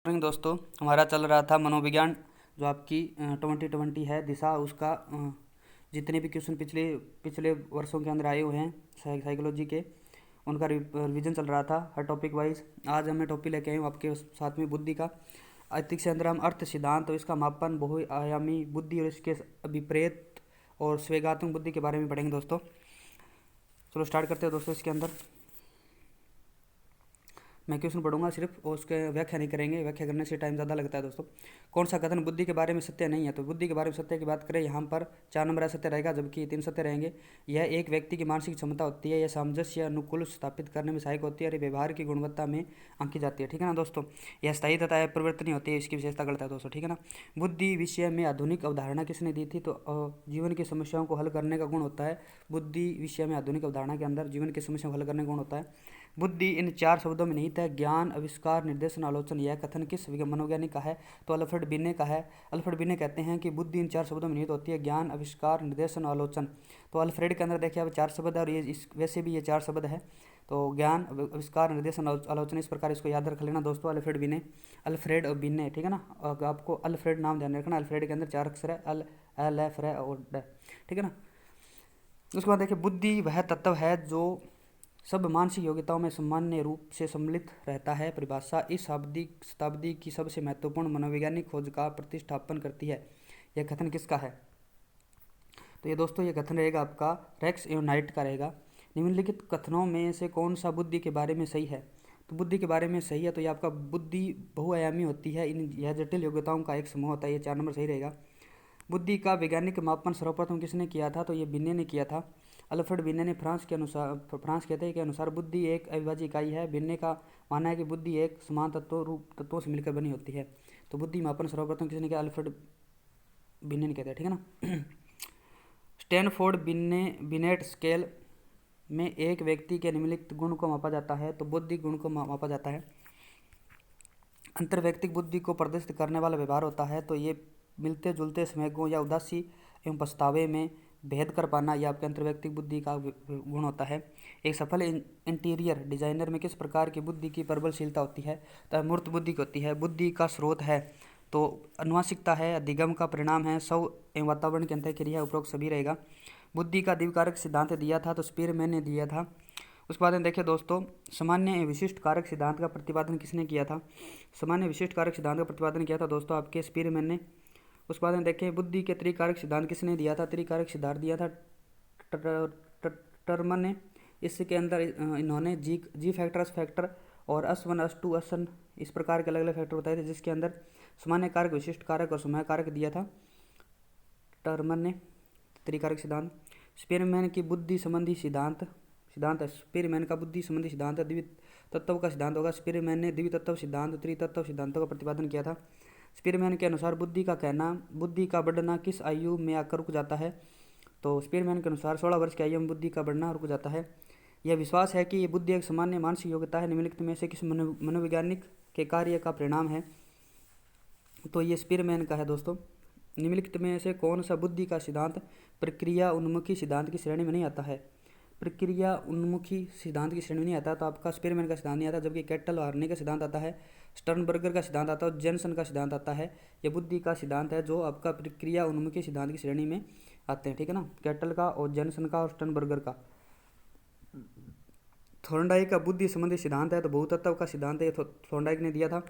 Morning दोस्तों, हमारा चल रहा था मनोविज्ञान जो आपकी 2020 है दिशा उसका जितने भी क्वेश्चन पिछले पिछले वर्षों के अंदर आए हुए हैं साइकोलॉजी के उनका रिवीजन चल रहा था हर टॉपिक वाइज। आज मैं टॉपिक लेके आई हूँ आपके साथ में बुद्धि का ऐतिक से अंदर हम अर्थ सिद्धांत और इसका मापन बहुआयामी बुद्धि और इसके विपरीत और स्वेगात्मक बुद्धि के बारे में पढ़ेंगे दोस्तों। चलो स्टार्ट करते हैं दोस्तों। इसके अंदर मैं क्वेश्चन पढ़ूंगा सिर्फ और उसके व्याख्या नहीं करेंगे, व्याख्या करने से टाइम ज़्यादा लगता है दोस्तों। कौन सा कथन बुद्धि के बारे में सत्य नहीं है? तो बुद्धि के बारे में सत्य की बात करें यहाँ पर 4 नंबर सत्य रहेगा, जबकि 3 सत्य रहेंगे। यह एक व्यक्ति की मानसिक क्षमता होती है, यह सामंजस्य अनुकूल स्थापित करने में सहायक होती है और व्यवहार की गुणवत्ता में आंकी जाती है। ठीक है ना दोस्तों। यह स्थायी तथा परिवर्तनीय होती है, इसकी विशेषता गलत है दोस्तों। ठीक है ना। बुद्धि विषय में आधुनिक अवधारणा किसने दी थी? तो जीवन की समस्याओं को हल करने का गुण होता है। बुद्धि विषय में आधुनिक अवधारणा के अंदर जीवन की समस्याओं को हल करने का गुण होता है। बुद्धि इन 4 शब्दों में निहित है: ज्ञान, आविष्कार, निर्देशन, आलोचन। यह कथन किस मनोवैज्ञानिक का है? तो अल्फ्रेड बिने का है। अल्फ्रेड बिने कहते हैं कि बुद्धि इन 4 शब्दों में निहित होती है: ज्ञान, आविष्कार, निर्देशन, आलोचन। तो अल्फ्रेड के अंदर देखिए अब 4 शब्द है और ये वैसे भी ये 4 शब्द है। तो ज्ञान, आविष्कार, निर्देशन, आलोचना, इस प्रकार इसको याद रख लेना दोस्तों। अल्फ्रेड बिने, अल्फ्रेड और बिने। ठीक है ना। आपको अल्फ्रेड नाम ध्यान रखना। अल्फ्रेड के अंदर 4 अक्षर है, एल एफ रे और ड। ठीक है ना। उसके बाद देखिए बुद्धि वह तत्व है जो सब मानसिक योग्यताओं में सामान्य रूप से सम्मिलित रहता है। परिभाषा इस शताब्दी की सबसे महत्वपूर्ण मनोवैज्ञानिक खोज का प्रतिष्ठापन करती है। यह कथन किसका है? तो ये दोस्तों ये कथन रहेगा आपका रेक्स एवं नाइट का रहेगा। निम्नलिखित कथनों में से कौन सा बुद्धि के बारे में सही है? तो बुद्धि के बारे में सही है तो ये आपका बुद्धि बहुआयामी होती है, यह जटिल योग्यताओं का एक समूह होता है। ये 4 नंबर सही रहेगा। बुद्धि का वैज्ञानिक मापन सर्वप्रथम किसने किया था? तो ये बिने ने किया था। अल्फ्रेड बिने ने फ्रांस कहते हैं के अनुसार बुद्धि एक अविभाज्य इकाई है। बिने का मानना है कि बुद्धि एक समान तत्वों से मिलकर बनी होती है। तो बुद्धि मापन सर्वप्रथम किसने किया? अल्फ्रेड बिने ने कहते हैं। ठीक है ना। स्टैनफोर्ड बिनेट स्केल में एक व्यक्ति के निम्नलिखित गुण को मापा जाता है। तो बुद्धि गुण को मापा जाता है। अंतर्वैयक्तिक बुद्धि को प्रदर्शित करने वाला व्यवहार होता है। तो ये मिलते जुलते संवेगों या उदासी एवं पछतावे में भेद कर पाना, यह आपके अंतर्वैयक्तिक बुद्धि का गुण होता है। एक सफल इंटीरियर डिजाइनर में किस प्रकार की बुद्धि की प्रबलशीलता होती है? तो मूर्त बुद्धि की होती है। बुद्धि का स्रोत है तो अनुवांशिकता है, अधिगम का परिणाम है, सौ एवं वातावरण की अंतःक्रिया, उपरोक्त सभी रहेगा। बुद्धि का द्विकारक सिद्धांत दिया था तो स्पीरमैन ने दिया था। उसके बाद में देखिए दोस्तों सामान्य एवं विशिष्ट कारक सिद्धांत का प्रतिपादन किसने किया था? सामान्य विशिष्ट कारक सिद्धांत का प्रतिपादन किया था दोस्तों आपके स्पीरमैन ने। उसके बाद में देखें बुद्धि के त्रिकारक सिद्धांत किसने दिया था? त्रिकारक सिद्धांत दिया था टर्मन ने। इसके अंदर इन्होंने जी फैक्टर, एस फैक्टर और S1 S2 SN इस प्रकार के अलग अलग फैक्टर बताए थे, जिसके अंदर सामान्य कारक, विशिष्ट कारक और समय कारक दिया था टर्मन ने। त्रिकारक सिद्धांत। स्पीरमैन की बुद्धि संबंधी सिद्धांत है। स्पीरमैन का बुद्धि संबंधी सिद्धांत द्वितत्व का सिद्धांत होगा। स्पीरमैन ने द्वितत्व सिद्धांत, त्रितत्व सिद्धांतों का प्रतिपादन किया था। स्पीरमैन के अनुसार बुद्धि का बढ़ना किस आयु में आकर रुक जाता है? तो स्पीरमैन के अनुसार 16 वर्ष की आयु में बुद्धि का बढ़ना रुक जाता है। यह विश्वास है कि ये बुद्धि एक सामान्य मानसिक योग्यता है। निम्नलिखित में से किस मनोवैज्ञानिक के कार्य का परिणाम है? तो ये स्पीरमैन का है दोस्तों। निम्नलिखित में से कौन सा बुद्धि का सिद्धांत प्रक्रिया उन्मुखी सिद्धांत की श्रेणी में नहीं आता है? प्रक्रिया उन्मुखी सिद्धांत की श्रेणी में नहीं आता तो आपका स्पीरमैन का सिद्धांत नहीं आता, जबकि कैटल वार्ने का सिद्धांत आता है, स्टर्नबर्गर का सिद्धांत आता है और जेनसन का सिद्धांत आता है। यह बुद्धि का सिद्धांत है जो आपका प्रक्रिया उन्मुखी सिद्धांत की श्रेणी में आते हैं। ठीक है ना। कैटल का और जेनसन का और स्टर्नबर्गर का। थॉर्नडाइक का बुद्धि संबंधी सिद्धांत है तो बहुतत्व का सिद्धांत है, थॉर्नडाइक ने दिया था।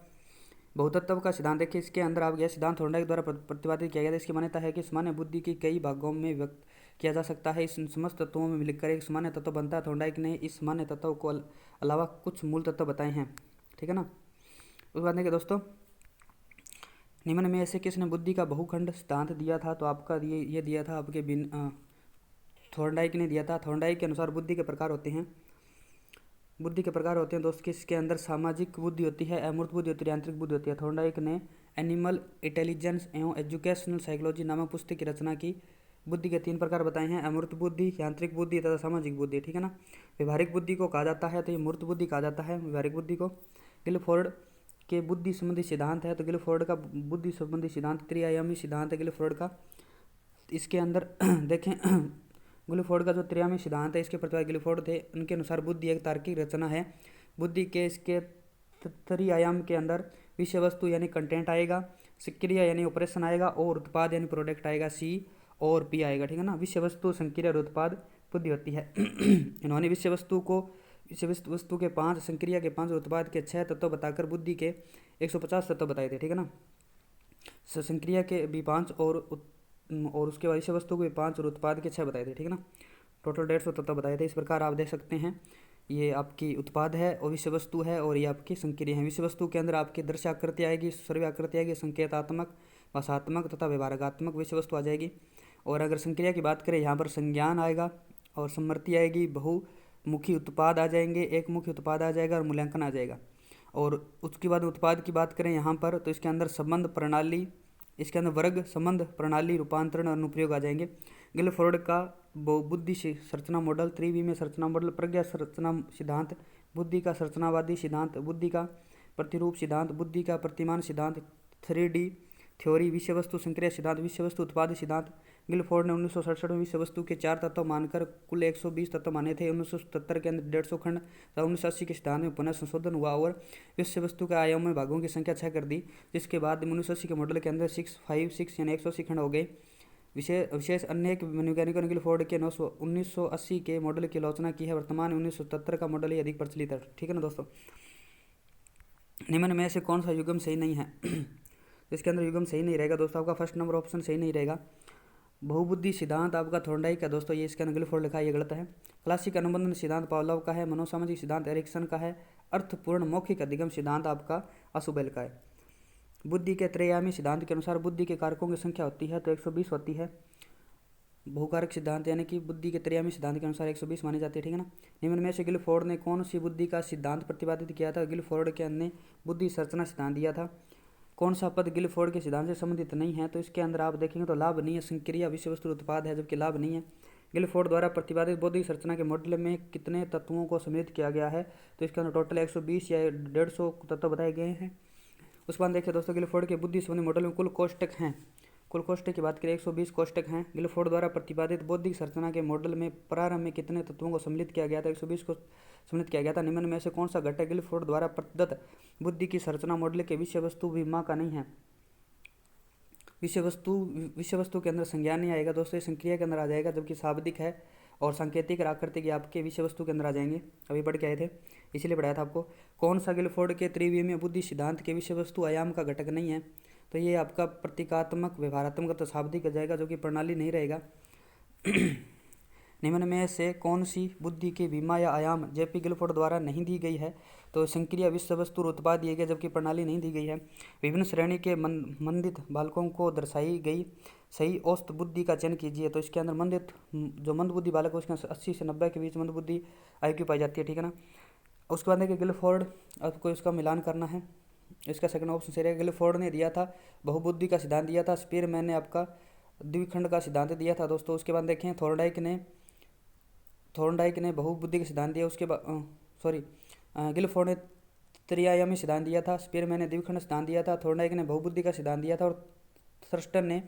बहुतत्व का सिद्धांत देखिए इसके अंदर आप यह सिद्धांत थॉर्नडाइक द्वारा प्रतिपादित किया गया था। इसकी मान्यता है कि सामान्य बुद्धि की कई भागों में व्यक्त किया जा सकता है, इस समस्त तत्वों में मिलकर एक सामान्य तत्व बनता है। थॉर्नडाइक ने इस सामान्य तत्व को अलावा कुछ मूल तत्व बताए हैं। ठीक है ना। उसके बाद देखिए दोस्तों निम्न में ऐसे किसने बुद्धि का बहुखंड सिद्धांत दिया था? तो आपका ये दिया था आपके थॉर्नडाइक ने दिया था। थॉर्नडाइक के अनुसार बुद्धि के प्रकार होते हैं दोस्त। किसके अंदर सामाजिक बुद्धि होती है, अमूर्त बुद्धि होती है, यांत्रिक बुद्धि होती है। थॉर्नडाइक ने एनिमल इंटेलिजेंस एवं एजुकेशनल साइकोलॉजी नामक पुस्तक की रचना की। बुद्धि के 3 प्रकार बताए हैं: अमूर्त बुद्धि, यांत्रिक बुद्धि तथा सामाजिक बुद्धि। ठीक है ना। व्यवहारिक बुद्धि को कहा जाता है तो ये मूर्त बुद्धि कहा जाता है व्यवहारिक बुद्धि को। गिलफोर्ड के बुद्धि संबंधी सिद्धांत है तो गिलफोर्ड का बुद्धि संबंधी सिद्धांत त्रिआयामी सिद्धांत है गिलफोर्ड का। इसके अंदर देखें गिलफोर्ड का जो त्रिआयामी सिद्धांत है इसके प्रतिपादक गिलफोर्ड थे। उनके अनुसार बुद्धि एक तार्किक रचना है। बुद्धि के इसके त्रिआयाम के अंदर विषय वस्तु यानी कंटेंट आएगा, संक्रिया यानी ऑपरेशन आएगा, और उत्पाद यानी प्रोडक्ट आएगा, सी और पी आएगा, ठीक है ना। विषय वस्तु, संक्रिया और उत्पाद बुद्धि होती है। इन्होंने विषय वस्तु के 5, संक्रिया के 5 और उत्पाद के 6 तत्व बताकर बुद्धि के 150 तत्व बताए थे, ठीक है ना। संक्रिया के भी 5 और उसके बाद विषय वस्तु के 5 और उत्पाद के 6 बताए थे, ठीक है ना। टोटल 150 तत्व बताए थे। इस प्रकार आप देख सकते हैं, ये आपकी उत्पाद है और विषय वस्तु है, और ये आपकी संक्रिया है। विषय वस्तु के अंदर आपकी दृश्य आकृति आएगी, श्रव्य आकृति आएगी, संकेतात्मक, भाषात्मक तथा व्यवहारात्मक विषय वस्तु आ जाएगी। और अगर संक्रिया की बात करें, यहाँ पर संज्ञान आएगा और सम्मति आएगी, बहुमुखी उत्पाद आ जाएंगे, एक मुखी उत्पाद आ जाएगा और मूल्यांकन आ जाएगा। और उसके बाद उत्पाद की बात करें यहाँ पर, तो इसके अंदर संबंध प्रणाली, इसके अंदर वर्ग, संबंध प्रणाली, रूपांतरण और अनुप्रयोग आ जाएंगे। गिलफोर्ड का बुद्धि संरचना मॉडल, त्रिविमीय संरचना मॉडल, प्रज्ञा संरचना सिद्धांत, बुद्धि का संरचनावादी सिद्धांत, बुद्धि का प्रतिरूप सिद्धांत, बुद्धि का प्रतिमान सिद्धांत, 3D थ्योरी, विषय वस्तु संक्रिया सिद्धांत, विषय वस्तु उत्पाद सिद्धांत। गिलफोर्ड ने 1967 में विषय वस्तु के 4 तत्व मानकर कुल 120 तत्व माने थे। 1977 के अंदर 150 खंड तथा 1980 के सिद्धांत में पुनः संशोधन हुआ और विषय वस्तु के आयाम में भागों की संख्या 6 कर दी, जिसके बाद 1980 के मॉडल के अंदर 656 यानी 180 खंड हो गए। विशेष अन्य वैज्ञानिकों ने गिलफोर्ड के 1980 के मॉडल की आलोचना की है। वर्तमान 1977 का मॉडल ही अधिक प्रचलित है, ठीक है ना दोस्तों। निम्न में से कौन सा युग्म सही नहीं है? इसके अंदर युग्म सही नहीं रहेगा दोस्तों, आपका फर्स्ट नंबर ऑप्शन सही नहीं रहेगा। बहुबुद्धि सिद्धांत आपका थॉर्नडाइक का दोस्तों, ये इसके अंदर गिलफोर्ड लिखा है, ये गलत है। क्लासिक अनुबंधन सिद्धांत पावलोव का है। मनोसामाजिक सिद्धांत एरिक्सन का है। अर्थपूर्ण मौखिक अधिगम सिद्धांत आपका असुबेल का है। बुद्धि के त्रयामी सिद्धांत के अनुसार बुद्धि के कारकों की संख्या होती है तो 120 होती है। बहुकारक सिद्धांत यानी कि बुद्धि के त्रयामी सिद्धांत के अनुसार 120 मानी जाती है, ठीक है ना। निम्न में से गिलफोर्ड ने कौन सी बुद्धि का सिद्धांत प्रतिपादित किया था? गिलफोर्ड के अन्य बुद्धि संरचना सिद्धांत दिया था। कौन सा पद गिलफोर्ड के सिद्धांत से संबंधित नहीं है? तो इसके अंदर आप देखेंगे तो लाभ नहीं है, संक्रिया विषय वस्तु उत्पाद है, जबकि लाभ नहीं है। गिलफोर्ड द्वारा प्रतिपादित बौद्धिक संरचना के मॉडल में कितने तत्वों को सम्मिलित किया गया है? तो इसके अंदर टोटल 120 या 150 तत्व बताए गए हैं। उसके बाद देखिए दोस्तों, गिलफोर्ड के बुद्धि संबंधी मॉडल में कुल कोष्टक हैं। कुल कोष्टक की बात करें 120 कोष्टक हैं। गिलफोर्ड द्वारा प्रतिपादित बौद्धिक संरचना के मॉडल में प्रारंभ में कितने तत्वों को सम्मिलित किया गया था? 120 को सम्मिलित किया गया था। निम्न में से कौन सा घटक गिलफोर्ड द्वारा प्रदत्त बुद्धि की संरचना मॉडल के विषय वस्तु विमा का नहीं है? विषय वस्तु के अंदर संज्ञान नहीं आएगा दोस्तों, ये संक्रिया के अंदर आ जाएगा, जबकि शाब्दिक है और सांकेतिक और आकृतिक आपके विषय वस्तु के अंदर आ जाएंगे। अभी पढ़ के आए थे, इसलिए पढ़ाया था आपको। कौन सा गिलफोर्ड के त्रिविमीय बुद्धि सिद्धांत के विषय वस्तु आयाम का घटक नहीं है? तो ये आपका प्रतीकात्मक, व्यवहारात्मक तो शाब्दिक आ जाएगा, जो कि प्रणाली नहीं रहेगा। निम्न में से कौन सी बुद्धि की विमा या आयाम जेपी गिलफोर्ड द्वारा नहीं दी गई है? तो संक्रिया विषय वस्तु और उत्पाद दिए गए, जबकि प्रणाली नहीं दी गई है। विभिन्न श्रेणी के मंदित बालकों को दर्शाई गई सही औसत बुद्धि का चयन कीजिए। तो इसके अंदर मंदित जो मंदबुद्धि बालक है, उसके 80 से 90 के बीच मंदबुद्धि IQ पाई जाती है, ठीक है ना। उसके बाद देखिए गिलफोर्ड, आपको इसका मिलान करना है। इसका सेकंड ऑप्शन सही रहेगा। गिलफोर्ड ने दिया था बहुबुद्धि का सिद्धांत दिया था। स्पीरमैन ने आपका द्विखंड का सिद्धांत दिया था दोस्तों। उसके बाद देखें थॉर्नडाइक ने बहुबुद्धि का सिद्धांत दिया। उसके बाद गिलफोर्ड ने त्रिआयामी सिद्धांत दिया था। स्पीरमैन ने द्विखंड सिद्धांत दिया था। थॉर्नडाइक ने बहुबुद्धि का सिद्धांत दिया था और थर्स्टन ने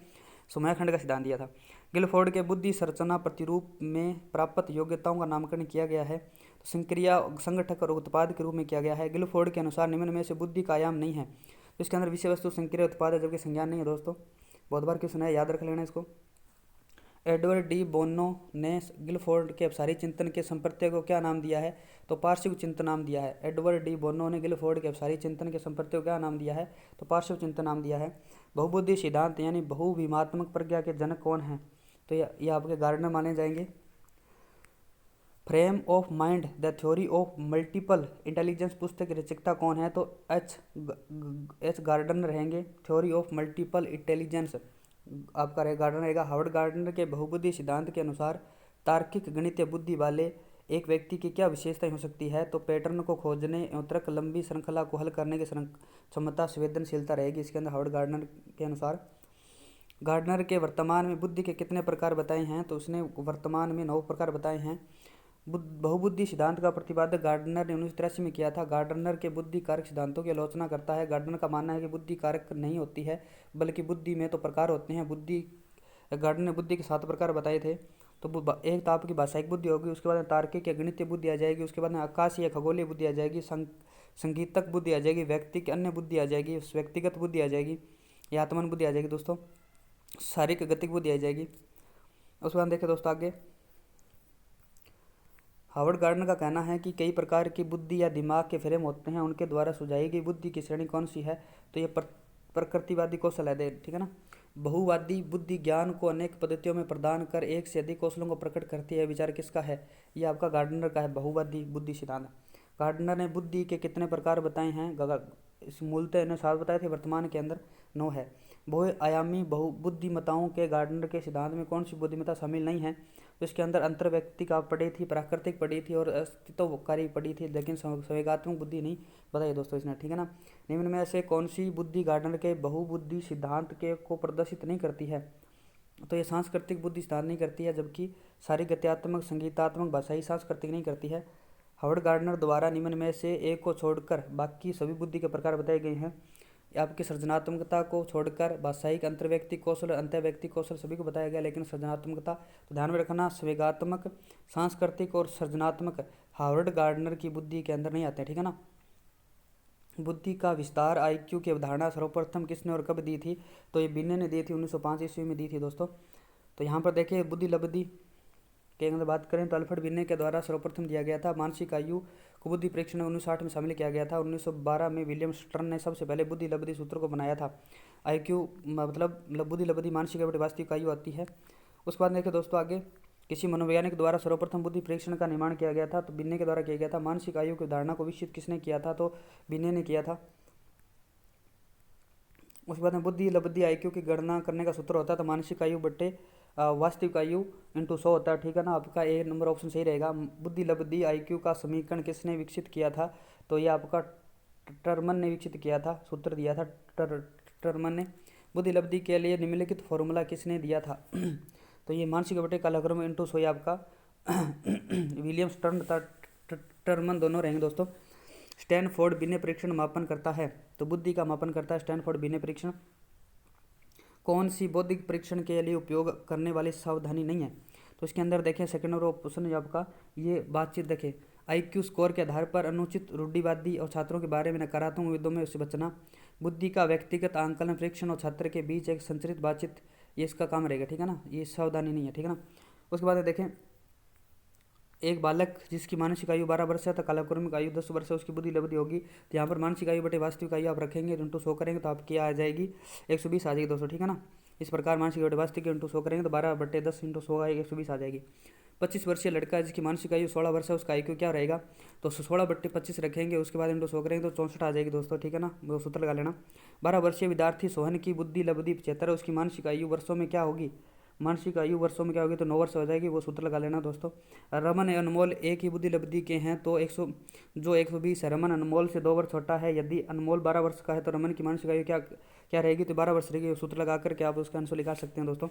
समयाखंड का सिद्धांत दिया था। गिलफोर्ड के बुद्धि संरचना प्रतिरूप में प्राप्त योग्यताओं का नामकरण किया गया है। तो संक्रिया, संगठक और उत्पाद के रूप में किया गया है। गिलफोर्ड के अनुसार निम्न में से बुद्धि का आयाम नहीं है। तो इसके अंदर विषय वस्तु, संक्रिया, उत्पाद है, जबकि संज्ञान नहीं है दोस्तों। बहुत बार क्वेश्चन है, याद रख लेना इसको। एडवर्ड डी बोनो ने गिलफोर्ड के अपसारी चिंतन के संप्रत्यय को क्या नाम दिया है? तो पार्श्व चिंतन नाम दिया है। एडवर्ड डी बोनो ने गिलफोर्ड के अपसारी चिंतन के संप्रत्यय को क्या नाम दिया है? तो पार्श्व चिंतन नाम दिया है। बहुबुद्धि सिद्धांत यानी बहुविमात्मक प्रज्ञा के जनक कौन है? तो ये आपके गार्डनर माने जाएंगे। Frame of mind the theory of multiple intelligence पुस्तक की रचयिता कौन है? तो एच गार्डनर रहेंगे। थ्योरी ऑफ मल्टीपल इंटेलिजेंस आपका गार्डनर रहेगा। हार्वर्ड गार्डनर के बहुबुद्धि सिद्धांत के अनुसार तार्किक गणितीय बुद्धि वाले एक व्यक्ति की क्या विशेषताएं हो सकती है? तो पैटर्न को खोजने एवं तर्क लंबी श्रृंखला को हल करने की क्षमता, संवेदनशीलता रहेगी इसके अंदर हार्वर्ड गार्डनर के अनुसार। गार्डनर के वर्तमान में बुद्धि के कितने प्रकार बताए हैं? तो उसने वर्तमान में 9 प्रकार बताए हैं। बहुबुद्धि सिद्धांत का प्रतिपादक गार्डनर ने 1983 में किया था। गार्डनर के बुद्धि कारक सिद्धांतों की आलोचना करता है। गार्डनर का मानना है कि बुद्धि कारक नहीं होती है, बल्कि बुद्धि में तो प्रकार होते हैं। गार्डनर ने बुद्धि के 7 प्रकार बताए थे। तो एक तो आपकी भाषायिक बुद्धि होगी, उसके बाद तार्किक या गणितीय बुद्धि आ जाएगी, उसके बाद में आकाशीय या खगोलीय बुद्धि आ जाएगी, संगीतक बुद्धि आ जाएगी, व्यक्ति की अन्य बुद्धि आ जाएगी, व्यक्तिगत बुद्धि आ जाएगी, या आत्मन बुद्धि आ जाएगी दोस्तों, शारीरिक गतिक बुद्धि आ जाएगी। उसके बाद देखिए दोस्तों आगे, हावर्ड गार्डनर का कहना है कि कई प्रकार की बुद्धि या दिमाग के फ्रेम होते हैं, उनके द्वारा सुझाई गई बुद्धि की श्रेणी कौन सी है, तो ये प्रकृतिवादी कौशल है, ठीक है ना। बहुवादी बुद्धि ज्ञान को अनेक पद्धतियों में प्रदान कर एक से अधिक कौशलों को प्रकट करती है, विचार किसका है, ये आपका गार्डनर का है, बहुवादी बुद्धि सिद्धांत। गार्डनर ने बुद्धि के कितने प्रकार बताए हैं, इस मूलतः ने 7 बताए थे, वर्तमान के अंदर 9 है। बहुआयामी बहुबुद्धिमताओं के गार्डनर के सिद्धांत में कौन सी बुद्धिमत्ता शामिल नहीं है, तो इसके अंदर अंतर्व्यक्तिक आप पढ़ी थी, प्राकृतिक पढ़ी थी और अस्तित्वकारी पढ़ी थी, लेकिन संवेगात्मक बुद्धि नहीं बताई दोस्तों इसने, ठीक है ना। निम्न में से कौन सी बुद्धि गार्डनर के बहुबुद्धि सिद्धांत के को प्रदर्शित नहीं करती है, तो ये सांस्कृतिक बुद्धि सिद्धांत नहीं करती है, जबकि शारीरिक गत्यात्मक संगीतात्मक भाषाई सांस्कृतिक नहीं करती है। हावर्ड गार्डनर द्वारा निम्न में से एक को छोड़कर बाकी सभी बुद्धि के प्रकार बताए गए हैं। आपकी सृजनात्मकता को छोड़कर भाषाई अंतर्व्यक्तिक कौशल अंतर्व्यक्तिक कौशल सभी को बताया गया, लेकिन सृजनात्मकता तो ध्यान में रखना, संवेगात्मक सांस्कृतिक और सृजनात्मक हावर्ड गार्डनर की बुद्धि के अंदर नहीं आते, ठीक है ना। बुद्धि का विस्तार आईक्यू की अवधारणा सर्वप्रथम किसने और कब दी थी, तो ये बिन्ने ने दी थी, 1905 ईस्वी में दी थी दोस्तों। तो यहाँ पर देखिए बुद्धि लब्धि के अंदर बात करें तो अल्फ्रेड बिन्ने के द्वारा सर्वप्रथम दिया गया था। मानसिक आयु को बुद्धि परीक्षण 1960 में शामिल किया गया था। 1912 में विलियम स्टर्न ने सबसे पहले बुद्धि लब्धि सूत्र को बनाया था। आईक्यू मतलब बुद्धि लब्धि मानसिक एवं वास्तविक आयु आती है। उसके बाद देखिए दोस्तों आगे, किसी मनोवैज्ञानिक द्वारा सर्वप्रथम बुद्धि परीक्षण का निर्माण किया गया था, तो बिन्ने के द्वारा किया गया था। मानसिक आयु की धारणा को विकसित किसने किया था, तो बिन्ने ने किया था। उसके बाद में बुद्धि लब्धि आईक्यू की गणना करने का सूत्र होता है तो मानसिक आयु बट्टे वास्तविक आयु इंटू 100 होता है, ठीक है ना। आपका ए नंबर ऑप्शन सही रहेगा। बुद्धि लब्धि आईक्यू का समीकरण किसने विकसित किया था, तो ये आपका टर्मन ने विकसित किया था, सूत्र दिया था टर्मन ने। बुद्धि लब्धि के लिए निम्नलिखित फॉर्मूला किसने दिया था तो ये मानसिक बटे कालाक्रम इंटू 100 आपका विलियम स्टर्न तथा टर्मन दोनों रहेंगे दोस्तों। स्टैनफोर्ड बिन्ने परीक्षण मापन करता है, तो बुद्धि का मापन करता है स्टैनफोर्ड बिन्ने परीक्षण। कौन सी बौद्धिक परीक्षण के लिए उपयोग करने वाली सावधानी नहीं है, तो इसके अंदर देखें सेकंड और ऑप्शन आपका ये बातचीत देखें। आईक्यू स्कोर के आधार पर अनुचित रूढ़िवादी और छात्रों के बारे में नकारात्मक उम्मीदों में उससे बचना। बुद्धि का व्यक्तिगत आंकलन परीक्षण और छात्र के बीच एक संचरित बातचीत, ये इसका काम रहेगा, ठीक है ना। ये सावधानी नहीं है, ठीक है ना। उसके बाद देखें, एक बालक जिसकी मानसिक आयु 12 वर्ष है तो कालाक्रमिक आयु 10 वर्ष है, उसकी बुद्धि लब्धि होगी। तो यहाँ पर मानसिक आयु बटे वास्तविक आयु आप रखेंगे, इंटू 100 करेंगे तो आपकी आ जाएगी 120 आ जाएगी दोस्तों, ठीक है ना। इस प्रकार मानसिक बटे वास्तविक इंटू 100 करेंगे तो 12 बटे 10 इंटू 100 आएगी 120 आ जाएगी। 25 वर्षीय लड़का जिसकी मानसिक आयु 16 वर्ष है, उसका आईक्यू क्या रहेगा, तो 16 बट्टे 25 रखेंगे, उसके बाद इंटू 100 करेंगे तो 64 आ जाएगी दोस्तों, ठीक है ना। वो सूत्र लगा लेना। 12 वर्षीय विद्यार्थी सोहन की बुद्धि लब्धि 75, उसकी मानसिक आयु वर्षों में क्या होगी, मानसिक आयु वर्षों में क्या होगी, तो 9 वर्ष हो जाएगी, वो सूत्र लगा लेना दोस्तों। रमन अनमोल एक ही बुद्धि लब्धि के हैं तो 120 है। रमन अनमोल से 2 वर्ष छोटा है। यदि अनमोल 12 वर्ष का है तो रमन की मानसिक आयु क्या क्या रहेगी, तो 12 वर्ष रहेगी। सूत्र लगा करके आप उसका आंसर निकाल सकते हैं दोस्तों।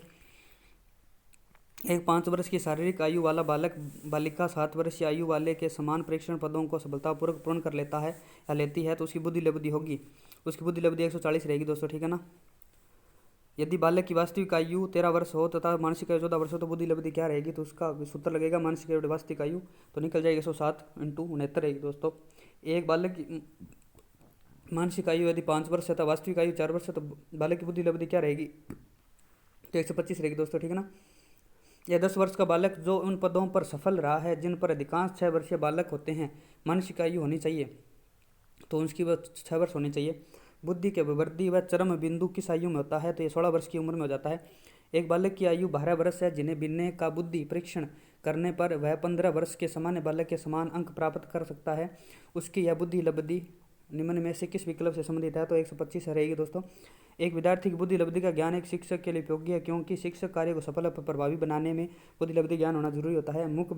एक 5 वर्ष की शारीरिक आयु वाला बालक बालिका 7 वर्ष की आयु वाले के समान परीक्षण पदों को सफलतापूर्वक पूर्ण कर लेता है या लेती है, तो उसकी बुद्धि लब्धि होगी, उसकी बुद्धि लब्धि 140 रहेगी दोस्तों, ठीक है ना। यदि बालक की वास्तविक आयु 13 वर्ष हो तथा मानसिक आयु 14 वर्ष हो तो बुद्धि लब्धि क्या रहेगी, तो उसका सूत्र लगेगा मानसिक आयु वास्तविक आयु, तो निकल जाएगी 107 इंटू 69 रहेगी दोस्तों। एक बालक की मानसिक आयु यदि 5 वर्ष है तो वास्तविक आयु 4 वर्ष है, तो बालक की बुद्धि लब्धि क्या रहेगी, तो 125 रहेगी दोस्तों, ठीक है ना। यह 10 वर्ष का बालक जो उन पदों पर सफल रहा है जिन पर अधिकांश 6 वर्षीय बालक होते हैं, मानसिक आयु होनी चाहिए तो उसकी वह 6 वर्ष होनी चाहिए। बुद्धि के वृद्धि व चरम बिंदु किस आयु में होता है, तो ये 16 वर्ष की उम्र में हो जाता है। एक बालक की आयु 12 वर्ष है, जिन्हें बिन्ने का बुद्धि परीक्षण करने पर वह 15 वर्ष के सामान्य बालक के समान अंक प्राप्त कर सकता है। उसकी यह बुद्धि लब्धि निम्न में से किस विकल्प से संबंधित है, तो 125 रहेगी दोस्तों। एक विद्यार्थी की बुद्धि लब्धि का ज्ञान एक शिक्षक के लिए उपयोगी है, क्योंकि शिक्षक कार्य को सफल और प्रभावी बनाने में बुद्धि लब्धि ज्ञान होना जरूरी होता है। मुख्य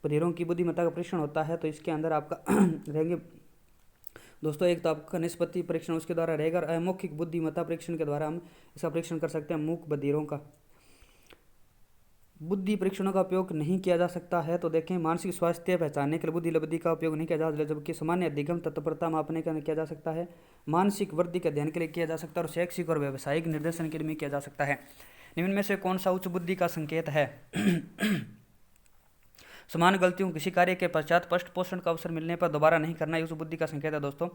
बधिरों की बुद्धिमत्ता का परीक्षण होता है, तो इसके अंदर आपका रहेंगे दोस्तों, एक तो आपका निष्पत्ति परीक्षण उसके द्वारा रहेगा, और अमौखिक बुद्धिमत्ता परीक्षण के द्वारा हम इसका परीक्षण कर सकते हैं मूक बधिरों का। बुद्धि परीक्षणों का उपयोग नहीं किया जा सकता है, तो देखें मानसिक स्वास्थ्य पहचानने के लिए बुद्धि लब्धि का उपयोग नहीं किया जा सकता, जबकि सामान्य अधिगम तत्परता मापने के लिए किया जा सकता है। मानसिक वृद्धि के अध्ययन के लिए किया जा सकता है, और शैक्षिक और व्यावसायिक निर्देशन के लिए भी किया जा सकता है। निम्न में से कौन सा उच्च बुद्धि का संकेत है समान गलतियों किसी कार्य के पश्चात पृष्ठ पोषण का अवसर मिलने पर दोबारा नहीं करना, ये उच्च बुद्धि का संकेत है दोस्तों।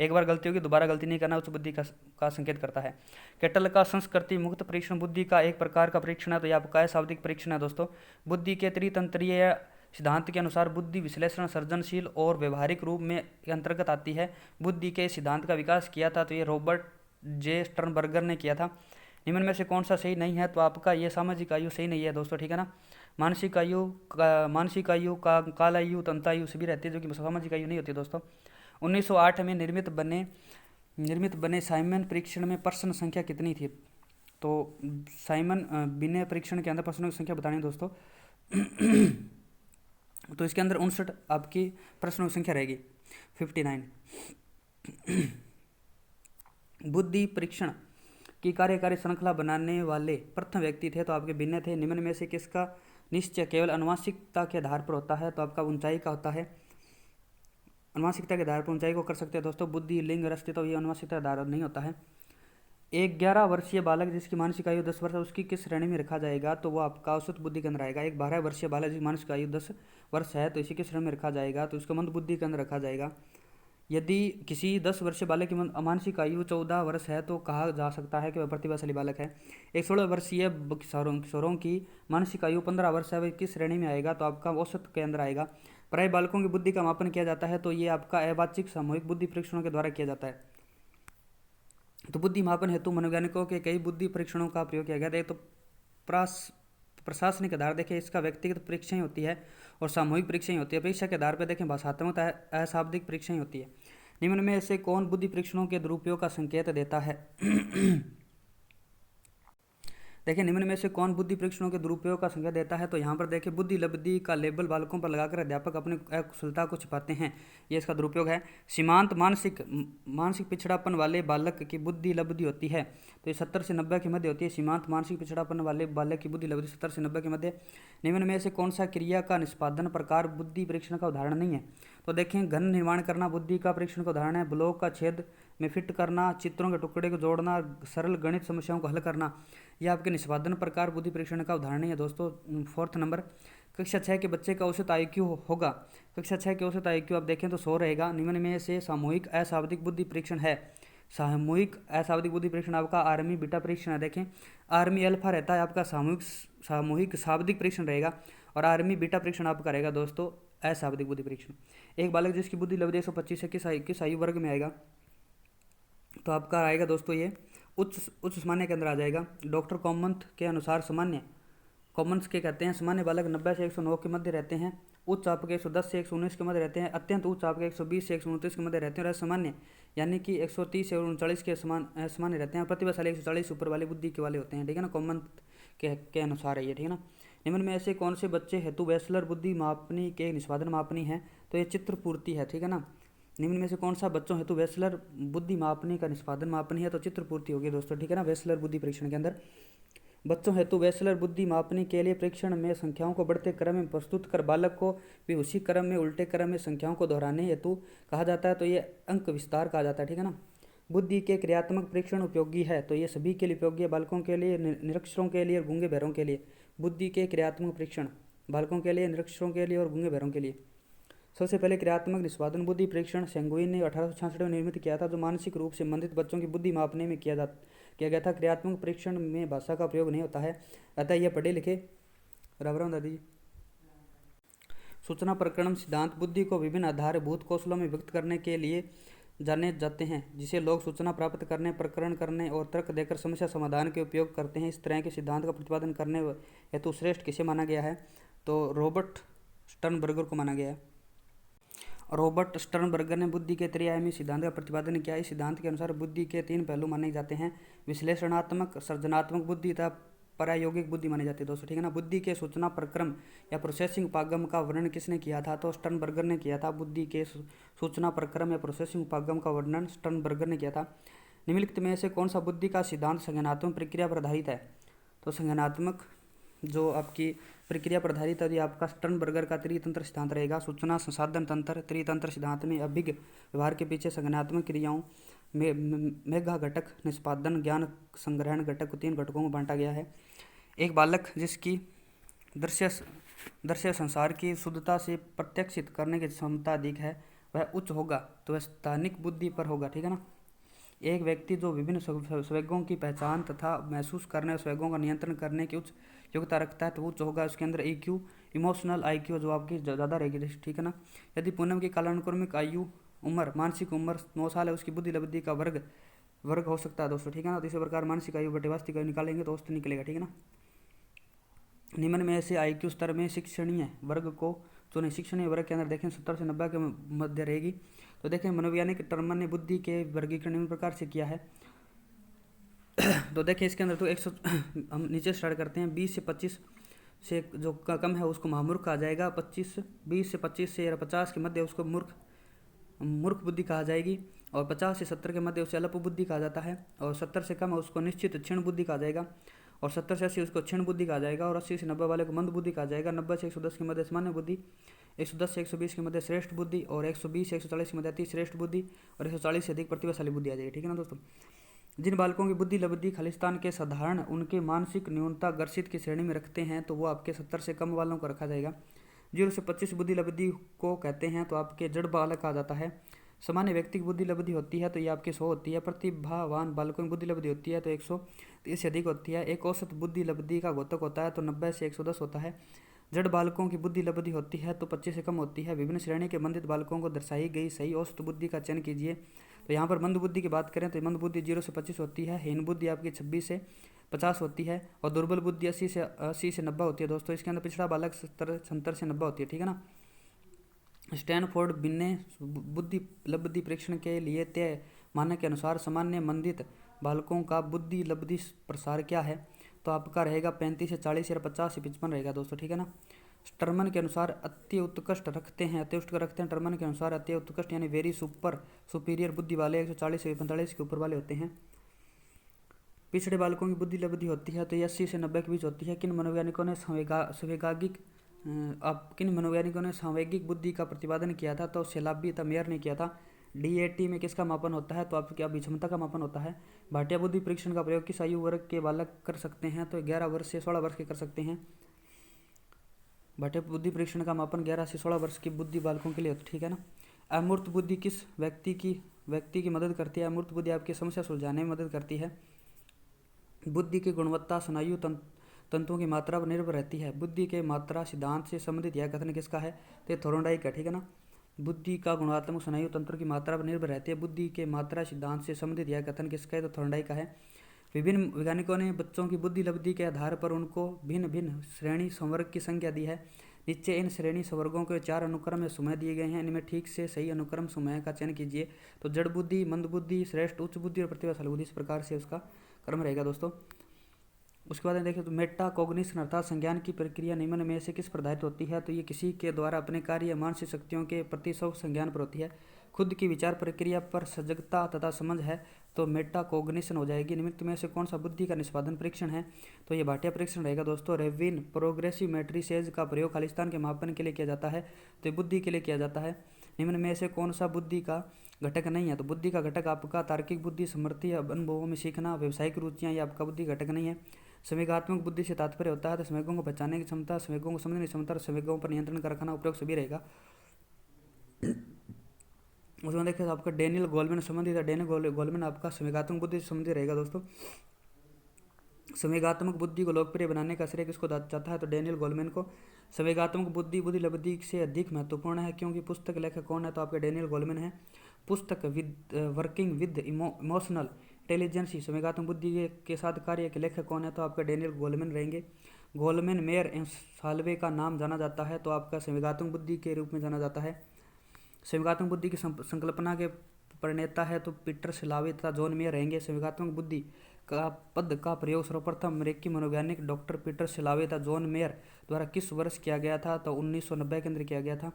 एक बार गलती होगी, दोबारा गलती नहीं करना उच्च बुद्धि का संकेत करता है। केटल का संस्कृति मुक्त परीक्षण बुद्धि का एक प्रकार का परीक्षण है, तो यह आपका शाब्दिक परीक्षण है दोस्तों। बुद्धि के त्रितंत्रीय सिद्धांत के अनुसार बुद्धि विश्लेषण, सर्जनशील और व्यवहारिक रूप में अंतर्गत आती है। बुद्धि के सिद्धांत का विकास किया था तो ये रॉबर्ट जे स्टर्नबर्गर ने किया था। निम्न में से कौन सा सही नहीं है, तो आपका ये सामाजिक आयु सही नहीं है दोस्तों, ठीक है ना। मानसिक आयु का काल आयु, तंतायु सभी रहती है, जो कि सामाजिक आयु नहीं होती दोस्तों। 1908 में निर्मित बने साइमन परीक्षण में प्रश्न संख्या कितनी थी, तो साइमन बिने परीक्षण के अंदर प्रश्नों की संख्या बतानी है दोस्तों। तो इसके अंदर 59 आपकी प्रश्नों की संख्या रहेगी, 59। बुद्धि परीक्षण की कार्यकारी श्रृंखला बनाने वाले प्रथम व्यक्ति थे, तो आपके भिन्न थे। निम्न में से किसका निश्चय केवल अनुवांशिकता के आधार पर होता है, तो आपका ऊंचाई का होता है। अनुवांशिकता के आधार पर ऊंचाई को कर सकते हैं दोस्तों। बुद्धि, लिंग, रस्ते, तो ये अनुवांशिकता के आधार नहीं होता है। एक 11 वर्षीय बालक जिसकी मानसिक आयु 10 वर्ष है, उसकी किस श्रेणी में रखा जाएगा, तो वो आपका औसत बुद्धि के अंदर आएगा। एक 12 वर्षीय बालक जिसकी मानसिक आयु 10 वर्ष है, तो इसी किस श्रेणी में रखा जाएगा, तो इसको मंद बुद्धि के अंदर रखा जाएगा। यदि किसी 10 वर्षीय बालक की मानसिक आयु 14 वर्ष है, तो कहा जा सकता है कि वह प्रतिभाशाली बालक है। एक 16 वर्षीय किशोरों की मानसिक आयु 15 वर्ष है, वह किस श्रेणी में आएगा, तो आपका औसत के अंदर आएगा। प्राय बालकों की बुद्धि का मापन किया जाता है, तो ये आपका अवाचिक सामूहिक बुद्धि परीक्षणों के द्वारा किया जाता है। तो बुद्धि मापन हेतु मनोवैज्ञानिकों के कई बुद्धि परीक्षणों का प्रयोग किया गया था। तो प्रशासनिक आधार देखें, इसका व्यक्तिगत परीक्षाएं होती है और सामूहिक परीक्षाएं होती है। परीक्षा के आधार पर देखें भाषात्मक अशाब्दिक परीक्षाएं होती है। निम्न में से कौन बुद्धि परीक्षणों के दुरुपयोग का संकेत देता है। देखिए, निम्न में से कौन बुद्धि परीक्षणों के दुरुपयोग का संकेत देता है, तो यहाँ पर देखिए बुद्धि लब्धि का लेबल बालकों पर लगाकर अध्यापक अपनी अकुशलता को छिपाते हैं, ये इसका दुरुपयोग है। सीमांत मानसिक पिछड़ापन वाले बालक की बुद्धि लब्धि होती है, तो ये 70 से 90 के मध्य होती है। सीमांत मानसिक पिछड़ापन वाले बालक की बुद्धि लब्धि 70 से 90 के मध्य। निम्न में से कौन सा क्रिया का निष्पादन प्रकार बुद्धि परीक्षण का उदाहरण नहीं है, तो देखें घन निर्माण करना बुद्धि का परीक्षण का उदाहरण है। ब्लॉक का छेद में फिट करना, चित्रों के टुकड़े को जोड़ना, सरल गणित समस्याओं को हल करना, यह आपके निष्पादन प्रकार बुद्धि परीक्षण का उदाहरण है दोस्तों। 4th नंबर, कक्षा 6 के बच्चे का औसत IQ होगा। कक्षा 6 के औसत IQ आप देखें तो 100 रहेगा। निम्न में से सामूहिक अशाब्दिक बुद्धि परीक्षण है। सामूहिक अशाब्दिक बुद्धि परीक्षण आपका आर्मी बीटा परीक्षण है। देखें, आर्मी अल्फा रहता है आपका सामूहिक शाब्दिक परीक्षण रहेगा, और आर्मी बीटा परीक्षण आपका रहेगा दोस्तों अशाब्दिक बुद्धि परीक्षण। एक बालक जिसकी बुद्धि लब्धि 125 है, किस आयु वर्ग में आएगा, तो आपका आएगा दोस्तों ये उच्च सामान्य के अंदर आ जाएगा। डॉक्टर कॉमन्थ के अनुसार सामान्य कॉमन्स के कहते हैं, सामान्य बालक 90 से 109 के मध्य रहते हैं। उच्च आपके 110 से 119 के मध्य रहते हैं। अत्यंत उच्च आपके 120 से 129 के मध्य रहते हैं। और सामान्य यानी कि 130 से 39 के सामान्य रहते हैं। प्रतिभाशाली 140 ऊपर वाले बुद्धि के वाले होते हैं, ठीक है ना। कॉमन्थ के अनुसार है ये, ठीक है ना। निम्न में ऐसे कौन से बच्चे हेतु वेस्लर बुद्धि मापनी के निष्पादन मापनी है, तो ये चित्र पूर्ति है, ठीक है ना। निम्न में से कौन सा बच्चों हेतु वेस्लर बुद्धि मापनी का निष्पादन मापनी है, तो चित्र पूर्ति होगी दोस्तों, ठीक है ना। वेस्लर बुद्धि परीक्षण के अंदर बच्चों हेतु वेस्लर बुद्धि मापनी के लिए परीक्षण में संख्याओं को बढ़ते क्रम में प्रस्तुत कर बालक को भी उसी क्रम में उल्टे क्रम में संख्याओं को दोहराने हेतु कहा जाता है, तो ये अंक विस्तार कहा जाता है, ठीक है ना। बुद्धि के क्रियात्मक परीक्षण उपयोगी है, तो ये सभी के लिए उपयोगी है, बालकों के लिए, निरक्षरों के लिए और गूंगे बहरों के लिए। बुद्धि के क्रियात्मक परीक्षण बालकों के लिए, निरक्षरों के लिए और गूंगे बहरों के लिए। सबसे पहले क्रियात्मक निष्पादन बुद्धि परीक्षण सेंगुइन ने 1866 में निर्मित किया था, जो मानसिक रूप से संबंधित बच्चों की बुद्धि मापने में किया गया था। क्रियात्मक परीक्षण में भाषा का प्रयोग नहीं होता है, अतः यह पढ़े लिखे राम दादी जी। सूचना प्रकरण सिद्धांत बुद्धि को विभिन्न आधारभूत कौशलों में व्यक्त करने के लिए जाने जाते हैं, जिसे लोग सूचना प्राप्त करने, प्रकरण करने और तर्क देकर समस्या समाधान के उपयोग करते हैं। इस तरह के सिद्धांत का प्रतिपादन करने हेतु श्रेष्ठ किसे माना गया है, तो रॉबर्ट स्टर्नबर्गर को माना गया है। रॉबर्ट स्टर्नबर्गर ने बुद्धि के त्रिआयामी सिद्धांत का प्रतिपादन किया। इस सिद्धांत के अनुसार बुद्धि के 3 पहलू माने जाते हैं, विश्लेषणात्मक, सृजनात्मक बुद्धि तथा प्रायोगिक बुद्धि मानी जाती है दोस्तों, ठीक है ना। बुद्धि के सूचना प्रक्रम या प्रोसेसिंग उपागम का वर्णन किसने किया था, तो स्टर्नबर्गर ने किया था। बुद्धि के सूचना प्रक्रम या प्रोसेसिंग उपागम का वर्णन स्टर्नबर्गर ने किया था। निम्नलिखित में से कौन सा बुद्धि का सिद्धांत संज्ञानात्मक प्रक्रिया पर आधारित है, तो संज्ञानात्मक जो आपकी प्रक्रिया पर आधारित है, आपका स्टर्नबर्गर का त्रितंत्र सिद्धांत रहेगा। सूचना संसाधन तंत्र त्रितंत्र सिद्धांत में अभिज्ञ व्यवहार के पीछे संज्ञानात्मक क्रियाओं में मेघा घटक, निष्पादन, ज्ञान संग्रहण घटक को 3 घटकों में बांटा गया है। एक बालक जिसकी दृश्य दृश्य संसार की शुद्धता से प्रत्यक्षित करने की क्षमता अधिक है, वह उच्च होगा तो वह स्थानिक बुद्धि पर होगा, ठीक है ना। एक व्यक्ति जो विभिन्न संवेगों की पहचान तथा महसूस करने और संवेगों का नियंत्रण करने की उच्च योग्यता रखता है तो उच्च होगा। उसके अंदर EQ, इमोशनल IQ जो आपकी ज़्यादा रहेगी, ठीक है ना। यदि पूनम की कालानुक्रमिक आयु उम्र मानसिक उम्र 9 साल है, उसकी बुद्धि लब्धि का वर्ग हो सकता है दोस्तों, ठीक है ना। तो इसी प्रकार मानसिक आयु बटे वास्तविक आयु निकालेंगे तो औसत निकलेगा, ठीक है ना। निम्न में से IQ स्तर में शिक्षणीय वर्ग को चुने। शिक्षणीय वर्ग के अंदर देखें 70 से 90 के मध्य रहेगी। तो देखें मनोवैज्ञानिक टर्मन ने बुद्धि के वर्गीकरण निम्न प्रकार से किया है। तो देखें इसके अंदर तो 100 हम नीचे स्टार्ट करते हैं। 20 से 25 से जो कम है उसको महामूर्ख कहा जाएगा। 20 से 25 से 50 के मध्य उसको मूर्ख बुद्धि कहा जाएगी। और 50 से 70 के मध्य उसे अल्प बुद्धि कहा जाता है। और 70 से कम है उसको निश्चित क्षीण बुद्धि कहा जाएगा। और 70 से 80 उसको क्षीण बुद्धि कहा जाएगा। और 80 से 90 वाले को मंद बुद्धि कहा जाएगा। 90 से 110 के मध्य सामान्य बुद्धि, 110 से 120 के मध्य श्रेष्ठ बुद्धि, और 120 से 140 के मध्य अति श्रेष्ठ बुद्धि, और 140 से अधिक प्रतिभाशाली बुद्धि आ जाएगी, ठीक है ना दोस्तों। जिन बालकों की बुद्धि लब्धि खालिस्तान के साधारण उनके मानसिक न्यूनता ग्रसित की श्रेणी में रखते हैं तो वो आपके 70 से कम वालों को रखा जाएगा। 0 से 25 बुद्धि लब्धि को कहते हैं तो आपके जड़ बालक कहा जाता है। सामान्य व्यक्ति की बुद्धि लब्धि होती है तो ये आपके 100 होती है। प्रतिभावान बालकों की बुद्धि लब्धि होती है तो 130 से अधिक होती है। एक औसत बुद्धि लब्धि का घोतक होता है तो 90 से 110 होता है। जड़ बालकों की बुद्धि लब्धि होती है तो 25 से कम होती है। विभिन्न श्रेणी के मंदित बालकों को दर्शाई गई सही औसत बुद्धि का चयन कीजिए। तो यहाँ पर मंद बुद्धि की बात करें तो मंद बुद्धि 0 से 25 होती है। हीन बुद्धि आपकी 26 से 50 होती है। और दुर्बल बुद्धि 80 से 90 होती है दोस्तों। इसके अंदर पिछड़ा बालक 70 से 90 होती है, ठीक है ना। स्टैनफोर्ड बिन्ने बुद्धि लब्धि परीक्षण के लिए तय मानक के अनुसार सामान्य मंदित बालकों का बुद्धि लब्धि प्रसार क्या है तो आपका रहेगा 35 से 40 या 50 से 55 रहेगा दोस्तों, ठीक है ना। टर्मन के अनुसार अति उत्कृष्ट रखते हैं, अति उत्कृष्ट रखते हैं। टर्मन के अनुसार अति उत्कृष्ट यानी वेरी सुपीरियर बुद्धि वाले 140 से 45 के ऊपर वाले होते हैं। पिछड़े बालकों की बुद्धि लब्धि होती है तो 80 से 90 के बीच होती है। किन मनोवैज्ञानिकों ने सांवेगिक बुद्धि का प्रतिपादन किया था तो सैलाबी मेयर ने किया था। DAT में किसका मापन होता है तो आपकी अभिक्षमता का मापन होता है। भाटिया बुद्धि परीक्षण का प्रयोग किस आयु वर्ग के बालक कर सकते हैं तो 11 वर्ष से 16 वर्ष के कर सकते हैं। भाटिया बुद्धि परीक्षण का मापन 11 से 16 वर्ष की बुद्धि बालकों के लिए होता है, ठीक है ना। अमूर्त बुद्धि किस व्यक्ति की मदद करती है। अमूर्त बुद्धि आपकी समस्या सुलझाने में मदद करती है। बुद्धि की गुणवत्ता स्नायु तंतुओं की मात्रा पर निर्भर रहती है। बुद्धि के मात्रा सिद्धांत से संबंधित यह कथन किसका है तो थोर्नडाइक का, ठीक है ना। बुद्धि का गुणात्मक स्नायु तंत्र की मात्रा पर निर्भर रहती है। बुद्धि के मात्रा सिद्धांत से संबंधित यह कथन किसका है तो थोर्नडाइक का है। विभिन्न वैज्ञानिकों ने बच्चों की बुद्धि लब्धि के आधार पर उनको भिन्न भिन्न श्रेणी संवर्ग की संख्या दी है। नीचे इन श्रेणी संवर्गों के 4 अनुक्रम में समूह दिए गए हैं। इनमें ठीक से सही अनुक्रम समूह का चयन कीजिए। तो जड़ बुद्धि, मंद बुद्धि, श्रेष्ठ, उच्च बुद्धि और प्रतिभाशाली बुद्धि, इस प्रकार से उसका क्रम रहेगा दोस्तों। उसके बाद देखें तो मेटा कॉग्निशन अर्थात संज्ञान की प्रक्रिया निम्न में से किस पर आधारित होती है तो ये किसी के द्वारा अपने कार्य या मानसिक शक्तियों के प्रति सब संज्ञान पर होती है। खुद की विचार प्रक्रिया पर सजगता तथा समझ है तो मेटा कॉग्निशन हो जाएगी। निम्न में से कौन सा बुद्धि का निष्पादन परीक्षण है तो ये भाटिया परीक्षण रहेगा दोस्तों। रेविन प्रोग्रेसिव मैट्रिसेज का प्रयोग खालिस्तान के मापन के लिए किया जाता है तो बुद्धि के लिए किया जाता है। निम्न में से कौन सा बुद्धि का घटक नहीं है तो बुद्धि का घटक आपका तार्किक बुद्धि, समृद्धि, अनुभवों में सीखना, व्यावसायिक रुचियाँ, ये आपका बुद्धि घटक नहीं है। संवेगात्मक बुद्धि से तात्पर्य होता है तो संवेगों को पहचानने की क्षमता, संवेगों को समझने की क्षमता और संवेगों पर नियंत्रण का रखना उपयोग सभी रहेगा। उसमें देखिए आपका डेनियल गोलमैन संबंधित है। डेनियल गोलमैन आपका संवेगात्मक बुद्धि से संबंधित रहेगा दोस्तों। संवेगात्मक बुद्धि को लोकप्रिय बनाने का श्रेय किसको जाता है तो डेनियल गोलमैन को। संवेगात्मक बुद्धि लब्धि से अधिक महत्वपूर्ण है क्योंकि पुस्तक लेखक कौन है तो आपके डेनियल गोलमैन है। पुस्तक वर्किंग विद इमोशनल इंटेलिजेंसी संवेगात्मक बुद्धि के साथ कार्य के लेखक कौन है तो आपका डेनियल गोलमैन रहेंगे। गोलमैन, मेयर एवं साल्वे का नाम जाना जाता है तो आपका संवेगात्मक बुद्धि के रूप में जाना जाता है। संवेगात्मक बुद्धि की संकल्पना के प्रणेता है तो पीटर सलावे तथा जॉन मेयर रहेंगे। संवेगात्मक बुद्धि का पद का प्रयोग सर्वप्रथम अमेरिकी मनोवैज्ञानिक डॉक्टर पीटर सलावे तथा जॉन मेयर द्वारा किस वर्ष किया गया था तो 1990 के अंदर किया गया था।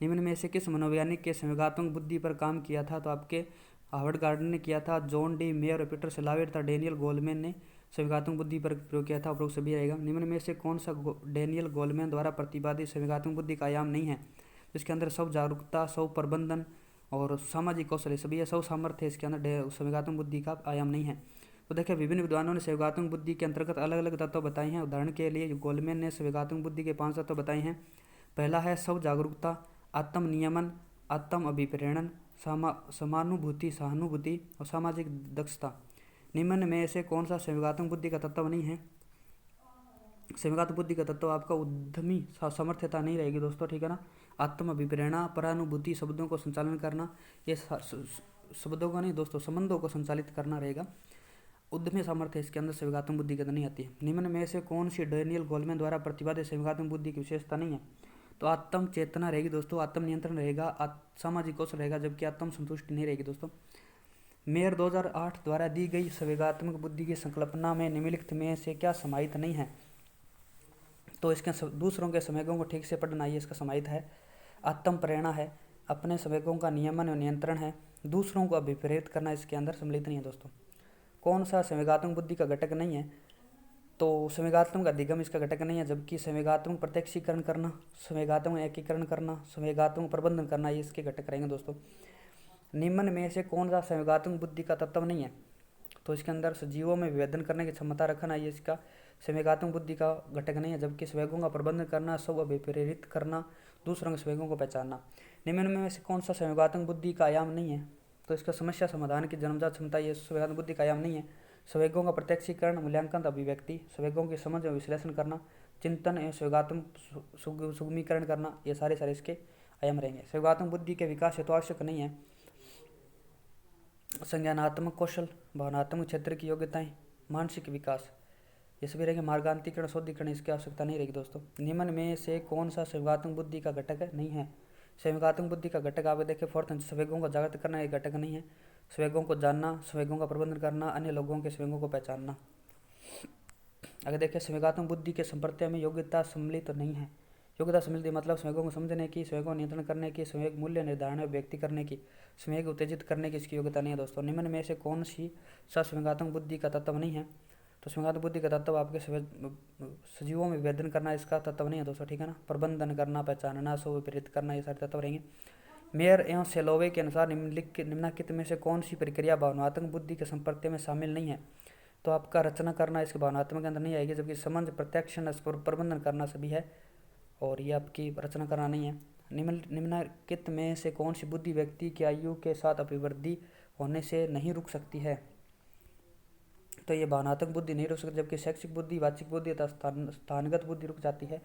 निम्न में से किस मनोवैज्ञानिक के संवेगात्मक बुद्धि पर काम किया था तो आपके हार्वर्ड गार्डन ने किया था। जॉन डी मेयर और पीटर सलावे तथा डेनियल गोलमैन ने संवेगात्मक बुद्धि पर प्रयोग किया था। उपरोक्त सभी रहेगा। निम्न में से कौन सा डेनियल गोलमैन द्वारा प्रतिपादित संवेगात्मक बुद्धि का आयाम नहीं है इसके अंदर सब जागरूकता, सब प्रबंधन और सामाजिक कौशल सभी है। सब सामर्थ्य इसके अंदर संवेगात्मक बुद्धि का आयाम नहीं है। तो देखिए विभिन्न विद्वानों ने संवेगात्मक बुद्धि के अंतर्गत अलग अलग तत्व बताए हैं। उदाहरण के लिए गोलमैन ने संवेगात्मक बुद्धि के 5 तत्व बताए हैं। पहला है स्व जागरूकता, आत्म नियमन, आत्म अभिप्रेरण, समानुभूति, सहानुभूति और सामाजिक दक्षता। निम्न में से कौन सा संवेगात्मक बुद्धि का तत्व नहीं है? संवेगात्मक बुद्धि का तत्व आपका उद्यमी सामर्थ्यता नहीं रहेगी दोस्तों, ठीक है ना। आत्म अभिप्रेरणा, परानुभूति, शब्दों को संचालन करना, ये शब्दों का नहीं दोस्तों, संबंधों को संचालित करना रहेगा। उद्यमी सामर्थ्य इसके अंदर संवेगात्मक बुद्धि के अंदर नहीं आती है। निम्न में से कौन सी डैनियल गोलमैन द्वारा प्रतिपादित संवेगात्मक बुद्धि की विशेषता नहीं है? तो आत्म चेतना रहेगी दोस्तों, आत्म नियंत्रण रहेगा, सामाजिक कौशल रहेगा, जबकि आत्म संतुष्टि नहीं रहेगी दोस्तों। मेयर 2008 द्वारा दी गई संवेगात्मक बुद्धि की संकल्पना में निम्नलिखित में से क्या समाहित नहीं है? तो इसके दूसरों के संवेगों को ठीक से पढ़ना, ये इसका समाहित है। आत्म प्रेरणा है, अपने संवेगों का नियमन और नियंत्रण है, दूसरों को अभिप्रेरित करना इसके अंदर सम्मिलित नहीं है दोस्तों। कौन सा संवेगात्मक बुद्धि का घटक नहीं है? तो संवेगात्मक अधिगम इसका घटक नहीं है, जबकि संवेगात्मक प्रत्यक्षीकरण करना, संवेगात्मक एकीकरण करना, संवेगात्मक प्रबंधन करना, ये इसके घटक रहेंगे दोस्तों। निम्न में से कौन सा संवेगात्मक बुद्धि का तत्व नहीं है? तो इसके अंदर सजीवों में विभेदन करने की क्षमता रखना, ये इसका संवेगात्मक बुद्धि का घटक नहीं है, जबकि संवेगों का प्रबंधन करना, सब अभिप्रेरित करना, दूसरों के संवेगों को पहचानना। निम्न में से कौन सा संवेगात्मक बुद्धि का आयाम नहीं है? तो इसका समस्या समाधान की जन्मजात क्षमता, ये संवेगात्मक बुद्धि का आयाम नहीं है। संवेगों का प्रत्यक्षीकरण, मूल्यांकन, अभिव्यक्ति, संवेगों की समझ और विश्लेषण करना, चिंतन एवं संवेगात्मक सुगमीकरण करना, ये सारे इसके आयाम रहेंगे। संवेगात्मक बुद्धि के विकास हेतु आवश्यक नहीं है संज्ञानात्मक कौशल, भावनात्मक क्षेत्र की योग्यताएं, मानसिक विकास, ये सभी रहेंगे। मार्गांतिकरण, शोधीकरण, इसकी आवश्यकता नहीं रहेगी दोस्तों। निम्न में से कौन सा संवेगात्मक बुद्धि का घटक नहीं है? संवेगात्मक बुद्धि का घटक आप देखिए फोर्थ, संवेगों को जागृत करना एक घटक नहीं है। संवेगों को जानना, संवेगों का प्रबंधन करना, अन्य लोगों के संवेगों को पहचानना। अगर देखिए संवेगात्मक बुद्धि के संप्रत्यय में योग्यता सम्मिलित नहीं है। योग्यता सम्मिलित मतलब संवेगों को समझने की, संवेगों को नियंत्रण करने की, संवेग मूल्य निर्धारण व्यक्ति करने की, संवेग उत्तेजित करने की इसकी योग्यता नहीं है दोस्तों। निम्न में से कौन सी संवेगात्मक बुद्धि का तत्व नहीं है? तो संवेगात्मक बुद्धि का तत्व आपके सजीवों में विभेदन करना इसका तत्व नहीं है दोस्तों, ठीक है ना। प्रबंधन करना, पहचानना, स्व प्रेरित करना, ये सारे तत्व रहेंगे। मेयर एवं सेलोवे के अनुसार निम्नलिखित में से कौन सी प्रक्रिया भावनात्मक बुद्धि के संपर्क में शामिल नहीं है? तो आपका रचना करना इसके भावनात्मक के अंदर नहीं आएगी, जबकि समझ, प्रत्यक्षण, प्रबंधन करना सभी है, और ये आपकी रचना करना नहीं है। निम्नलिखित में से कौन सी बुद्धि व्यक्ति की आयु के साथ अभिवृद्धि होने से नहीं रुक सकती है? तो ये भावनात्मक बुद्धि नहीं रुक सकती, जबकि शैक्षिक बुद्धि, वाचिक बुद्धि तथा स्थानगत बुद्धि रुक जाती है,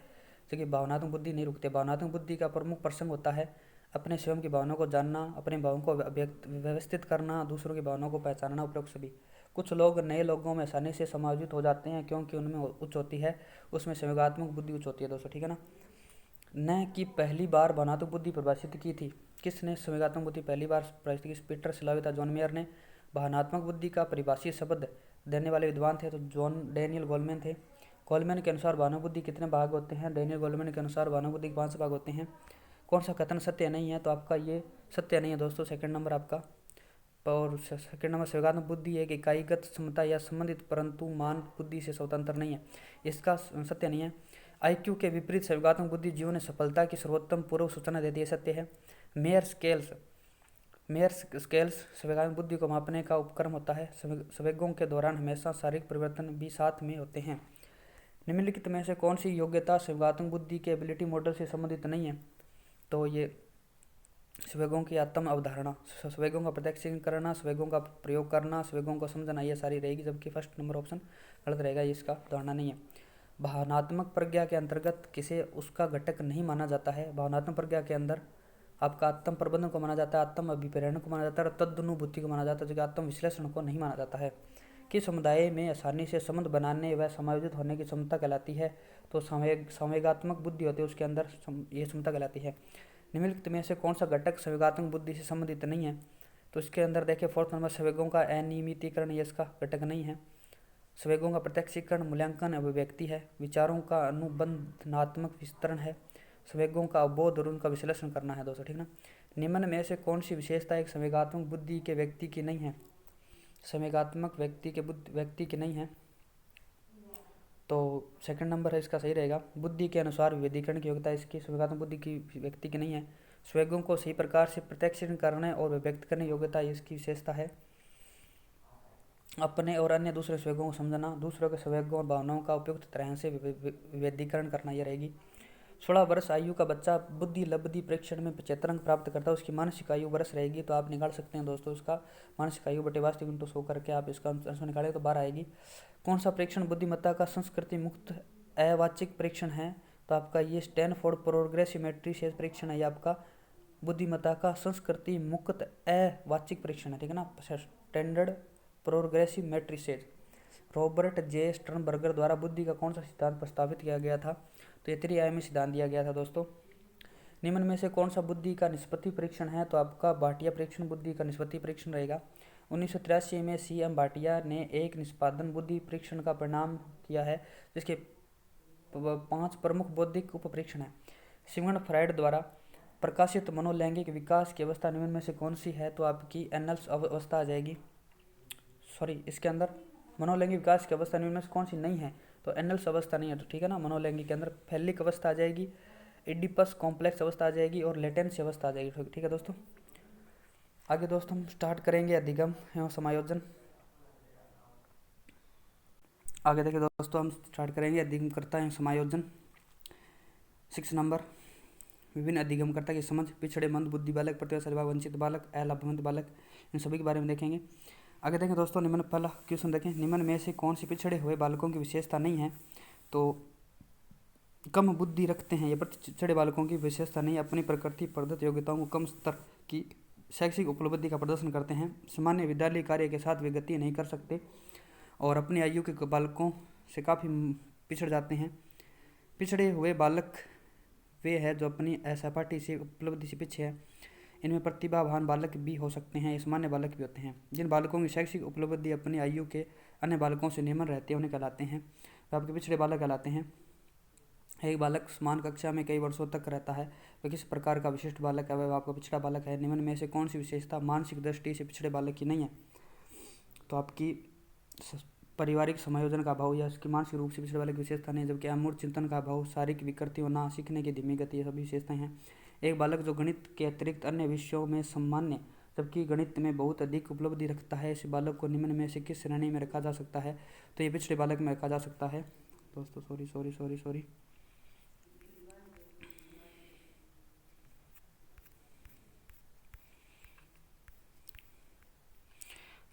जबकि भावनात्मक बुद्धि नहीं रुकती। भावनात्मक बुद्धि का प्रमुख प्रसंग होता है अपने स्वयं की भावनाओं को जानना, अपने भावों को व्यवस्थित करना, दूसरों की भावनाओं को पहचानना, उपरोक्त सभी। कुछ लोग नए लोगों में आसानी से समायोजित हो जाते हैं क्योंकि उनमें उच्च होती है, उसमें संवेगात्मक बुद्धि उच्च होती है दोस्तों, ठीक है ना। न कि पहली बार भावनात्मक बुद्धि परिभाषित की थी। किसने संवेगात्मक बुद्धि पहली बार परिभाषित की? पीटर सिलावी तथा जॉन मेयर ने। भावनात्मक बुद्धि का परिभाषित शब्द देने वाले विद्वान थे तो जॉन डैनियल गोलमैन थे। गोलमैन के अनुसार भावनात्मक बुद्धि कितने भाग होते हैं? डैनियल गोलमैन के अनुसार भावनात्मक बुद्धि के 5 भाग होते हैं। कौन सा कथन सत्य नहीं है? तो आपका ये सत्य नहीं है दोस्तों, सेकंड नंबर आपका। और सेकंड नंबर संवेगात्मक बुद्धि एक इकाईगत क्षमता या संबंधित परंतु मान बुद्धि से स्वतंत्र नहीं है, इसका सत्य नहीं है। आईक्यू के विपरीत संवेगात्मक बुद्धि जीवन में सफलता की सर्वोत्तम पूर्व सूचना देती है, सत्य है। मेयर स्केल्स संवेगात्मक बुद्धि को मापने का उपकरण होता है। संवेगों के दौरान हमेशा शारीरिक परिवर्तन भी साथ में होते हैं। निम्नलिखित में से कौन सी योग्यता संवेगात्मक बुद्धि के एबिलिटी मॉडल से संबंधित नहीं है? तो ये संवेगों की आत्म अवधारणा, संवेगों का प्रत्यक्षीकरण करना, संवेगों का प्रयोग करना, संवेगों को समझना, ये सारी रहेगी, जबकि फर्स्ट नंबर ऑप्शन गलत रहेगा, ये इसका धारणा नहीं है। भावनात्मक प्रज्ञा के अंतर्गत किसे उसका घटक नहीं माना जाता है? भावनात्मक प्रज्ञा के अंदर आपका आत्म प्रबंधन को माना जाता है, आत्म अभिप्रेरण को माना जाता है, तदनुभूति को माना जाता है, जबकि आत्म विश्लेषण को नहीं माना जाता है। किस समुदाय में आसानी से संबंध बनाने व समायोजित होने की क्षमता कहलाती है? तो संवेगात्मक बुद्धि होती है, उसके अंदर ये क्षमता कहलाती है। निम्नलिखित में से कौन सा घटक संवेगात्मक बुद्धि से संबंधित नहीं है? तो इसके अंदर देखिए फोर्थ नंबर संवेगों का अनियमितीकरण, ये इसका घटक नहीं है। संवेगों का प्रत्यक्षीकरण, मूल्यांकन, अभिव्यक्ति है। विचारों का अनुबंधनात्मक विस्तरण है। संवेगों का अवबोध और उनका विश्लेषण करना है दोस्तों, ठीक ना। निम्न में से कौन सी विशेषता एक संवेगात्मक बुद्धि के व्यक्ति की नहीं है? संवेगात्मक व्यक्ति की नहीं है, तो सेकंड नंबर है इसका सही रहेगा। बुद्धि के अनुसार विभेदीकरण की योग्यता इसकी संवेगात्मक बुद्धि की व्यक्ति की नहीं है। संवेगों को सही प्रकार से प्रत्यक्षीकरण करने और व्यक्त करने की योग्यता इसकी विशेषता है। अपने और अन्य दूसरे संवेगों को समझना, दूसरों के संवेगों और भावनाओं का उपयुक्त तरह से विभेदीकरण करना, यह रहेगी। 16 वर्ष आयु का बच्चा बुद्धि लब्धि परीक्षण में 75 अंक प्राप्त करता है, उसकी मानसिक आयु वर्ष रहेगी। तो आप निकाल सकते हैं दोस्तों उसका मानसिक आयु बटे वास्तविक इंटू 100 करके आप इसका आंसर निकालेंगे तो 12 आएगी। कौन सा परीक्षण बुद्धिमत्ता का संस्कृति मुक्त अवाचिक परीक्षण है? तो आपका ये स्टैनफोर्ड प्रोग्रेसिव मैट्रिसेस परीक्षण है, ये आपका बुद्धिमत्ता का संस्कृति मुक्त अवाचिक परीक्षण है, ठीक है ना। Standard progressive matrices. Robert J Sternberger द्वारा बुद्धि का कौन सा सिद्धांत प्रस्तावित किया गया था? तो ये त्रिआयामी सिद्धांत दिया गया था दोस्तों। निम्न में से कौन सा बुद्धि का निष्पत्ति परीक्षण है? तो आपका भाटिया परीक्षण बुद्धि का निष्पत्ति परीक्षण रहेगा। 1983 में CM भाटिया ने एक निष्पादन बुद्धि परीक्षण का परिणाम किया है, जिसके 5 प्रमुख बौद्धिक उप परीक्षण है। सिमन फ्राइड द्वारा प्रकाशित मनोलैंगिक विकास की अवस्था निम्न में से कौन सी है? तो आपकी एनल्स अवस्था आ जाएगी। सॉरी, इसके अंदर मनोलैंगिक विकास की अवस्था निम्न में से कौन सी नहीं है? तो एनल्स अवस्था नहीं है, तो ठीक है ना। मनोलैंगिक के अंदर फैलिक अवस्था आ जाएगी, इडिपस कॉम्प्लेक्स अवस्था आ जाएगी और लेटेंसी अवस्था आ जाएगी, ठीक है दोस्तों। आगे दोस्तों हम स्टार्ट करेंगे अधिगम एवं समायोजन। आगे देखिए दोस्तों हम स्टार्ट करेंगे अधिगमकर्ता एवं समायोजन। 6 नंबर, विभिन्न अधिगमकर्ता की समझ, पिछड़े मंद बुद्धि बालक, प्रतिभाशाली वंचित बालक, अलाभवंत बालक, इन सभी के बारे में देखेंगे। आगे देखें दोस्तों, निम्न पहला क्वेश्चन देखें, निम्न में से कौन सी पिछड़े हुए बालकों की विशेषता नहीं है? तो कम बुद्धि रखते हैं, ये पिछड़े बालकों की विशेषता नहीं, अपनी प्रकृति प्रदत्त योग्यताओं को कम स्तर की शैक्षिक उपलब्धि का प्रदर्शन करते हैं, सामान्य विद्यालय कार्य के साथ वे गति नहीं कर सकते और अपनी आयु के बालकों से काफ़ी पिछड़ जाते हैं। पिछड़े हुए बालक वे हैं जो अपनी असहपाठी से उपलब्धि से पीछे है। इनमें प्रतिभावान बालक भी हो सकते हैं, सामान्य बालक भी होते हैं। जिन बालकों की शैक्षिक उपलब्धि अपनी आयु के अन्य बालकों से निम्न रहते हैं उन्हें कहलाते हैं, वे आपके पिछड़े बालक कहलाते हैं। एक बालक समान कक्षा में कई वर्षों तक रहता है, वह किस प्रकार का विशिष्ट बालक है? वह आपका पिछड़ा बालक है। निम्न में से कौन सी विशेषता मानसिक दृष्टि से पिछड़े बालक की नहीं है? तो आपकी पारिवारिक समायोजन का अभाव या उसकी मानसिक रूप से पिछड़े वाले की विशेषता नहीं, जबकि अमूर्त चिंतन का अभाव, शारीरिक विकृति होना, सीखने की धीमी गति, ये सभी विशेषताएं हैं। एक बालक जो गणित के अतिरिक्त अन्य विषयों में सामान्य जबकि गणित में बहुत अधिक उपलब्धि रखता है, इस बालक को निम्न में से किस श्रेणी में रखा जा सकता है? तो ये पिछड़े बालक में रखा जा सकता है दोस्तों। सॉरी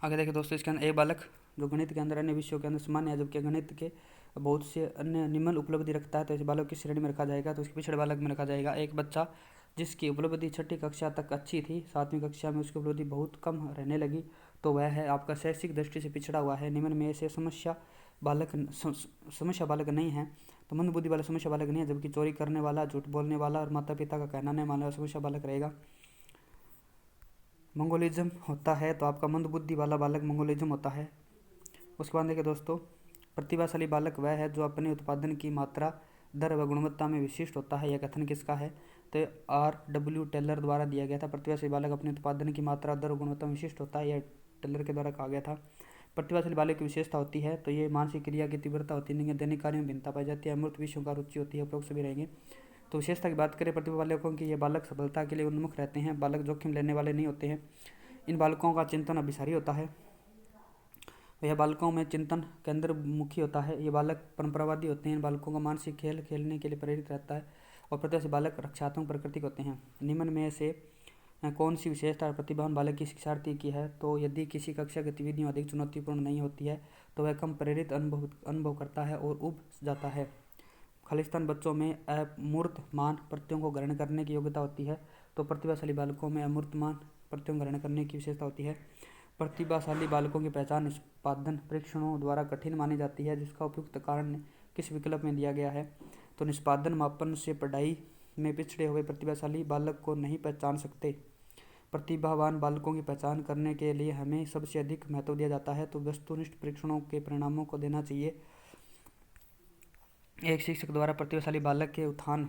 आगे देखिए दोस्तों, इसके अंदर एक बालक जो गणित के अंदर अन्य विषयों के अंदर सामान्य है, जबकि गणित के बहुत से अन्य निम्न उपलब्धि रखता है, तो इस बालक किस श्रेणी में रखा जाएगा? तो उसके पिछड़े बालक में रखा जाएगा। एक बच्चा जिसकी उपलब्धि 6ठी कक्षा तक अच्छी थी, 7वीं कक्षा में उसकी उपलब्धि बहुत कम रहने लगी, तो वह है आपका शैक्षिक दृष्टि से पिछड़ा हुआ है। निम्न में से समस्या बालक नहीं है, तो मंद बुद्धि वाला समस्या बालक नहीं है, जबकि चोरी करने वाला, झूठ बोलने वाला और माता पिता का कहना नहीं मानने वाला समस्या बालक रहेगा। मंगोलिज्म होता है, तो आपका मंद बुद्धि वाला बालक मंगोलिज्म होता है। उसके बाद देखिए दोस्तों, प्रतिभाशाली बालक वह है जो अपने उत्पादन की मात्रा, दर व गुणवत्ता में विशिष्ट होता है। यह कथन किसका है? तो R.W. टेलर द्वारा दिया गया था। प्रतिभाशाली बालक अपने उत्पादन की मात्रा, दर व गुणवत्ता में विशिष्ट होता है, यह टेलर के द्वारा कहा गया था। प्रतिभाशाली बालक की विशेषता होती है, तो ये मानसिक क्रिया की तीव्रता होती है, दैनिक कार्यों में भिन्नता पाई जाती है, अमूर्त विषयों का रुचि होती है, उपरोक्त सभी रहेंगे। तो विशेषता की बात करें प्रतिभा बालकों की, ये बालक सफलता के लिए उन्मुख रहते हैं, बालक जोखिम लेने वाले नहीं होते हैं, इन बालकों का चिंतन अभिसारी होता है, यह बालकों में चिंतन केंद्रमुखी होता है, ये बालक परंपरावादी होते हैं, इन बालकों का मानसिक खेल खेलने के लिए प्रेरित रहता है और प्रतिभाशाली बालक रक्षात्मक प्रकृति के होते हैं। निम्न में से कौन सी विशेषता प्रतिभावान बालक की शिक्षार्थी की है? तो यदि किसी कक्षा गतिविधियों अधिक चुनौतीपूर्ण नहीं होती है तो वह कम प्रेरित अनुभव करता है और उब जाता है। खालिस्तान बच्चों में अमूर्तमान प्रत्ययों को ग्रहण करने की योग्यता होती है, तो प्रतिभाशाली बालकों में अमूर्तमान प्रत्ययों को ग्रहण करने की विशेषता होती है। प्रतिभाशाली बालकों की पहचान निष्पादन परीक्षणों द्वारा कठिन मानी जाती है, जिसका उपयुक्त कारण किस विकल्प में दिया गया है? तो निष्पादन मापन से पढ़ाई में पिछड़े हुए प्रतिभाशाली बालक को नहीं पहचान सकते। प्रतिभावान बालकों की पहचान करने के लिए हमें सबसे अधिक महत्व दिया जाता है, तो वस्तुनिष्ठ परीक्षणों के परिणामों को देना चाहिए। एक शिक्षक द्वारा प्रतिभाशाली बालक के उत्थान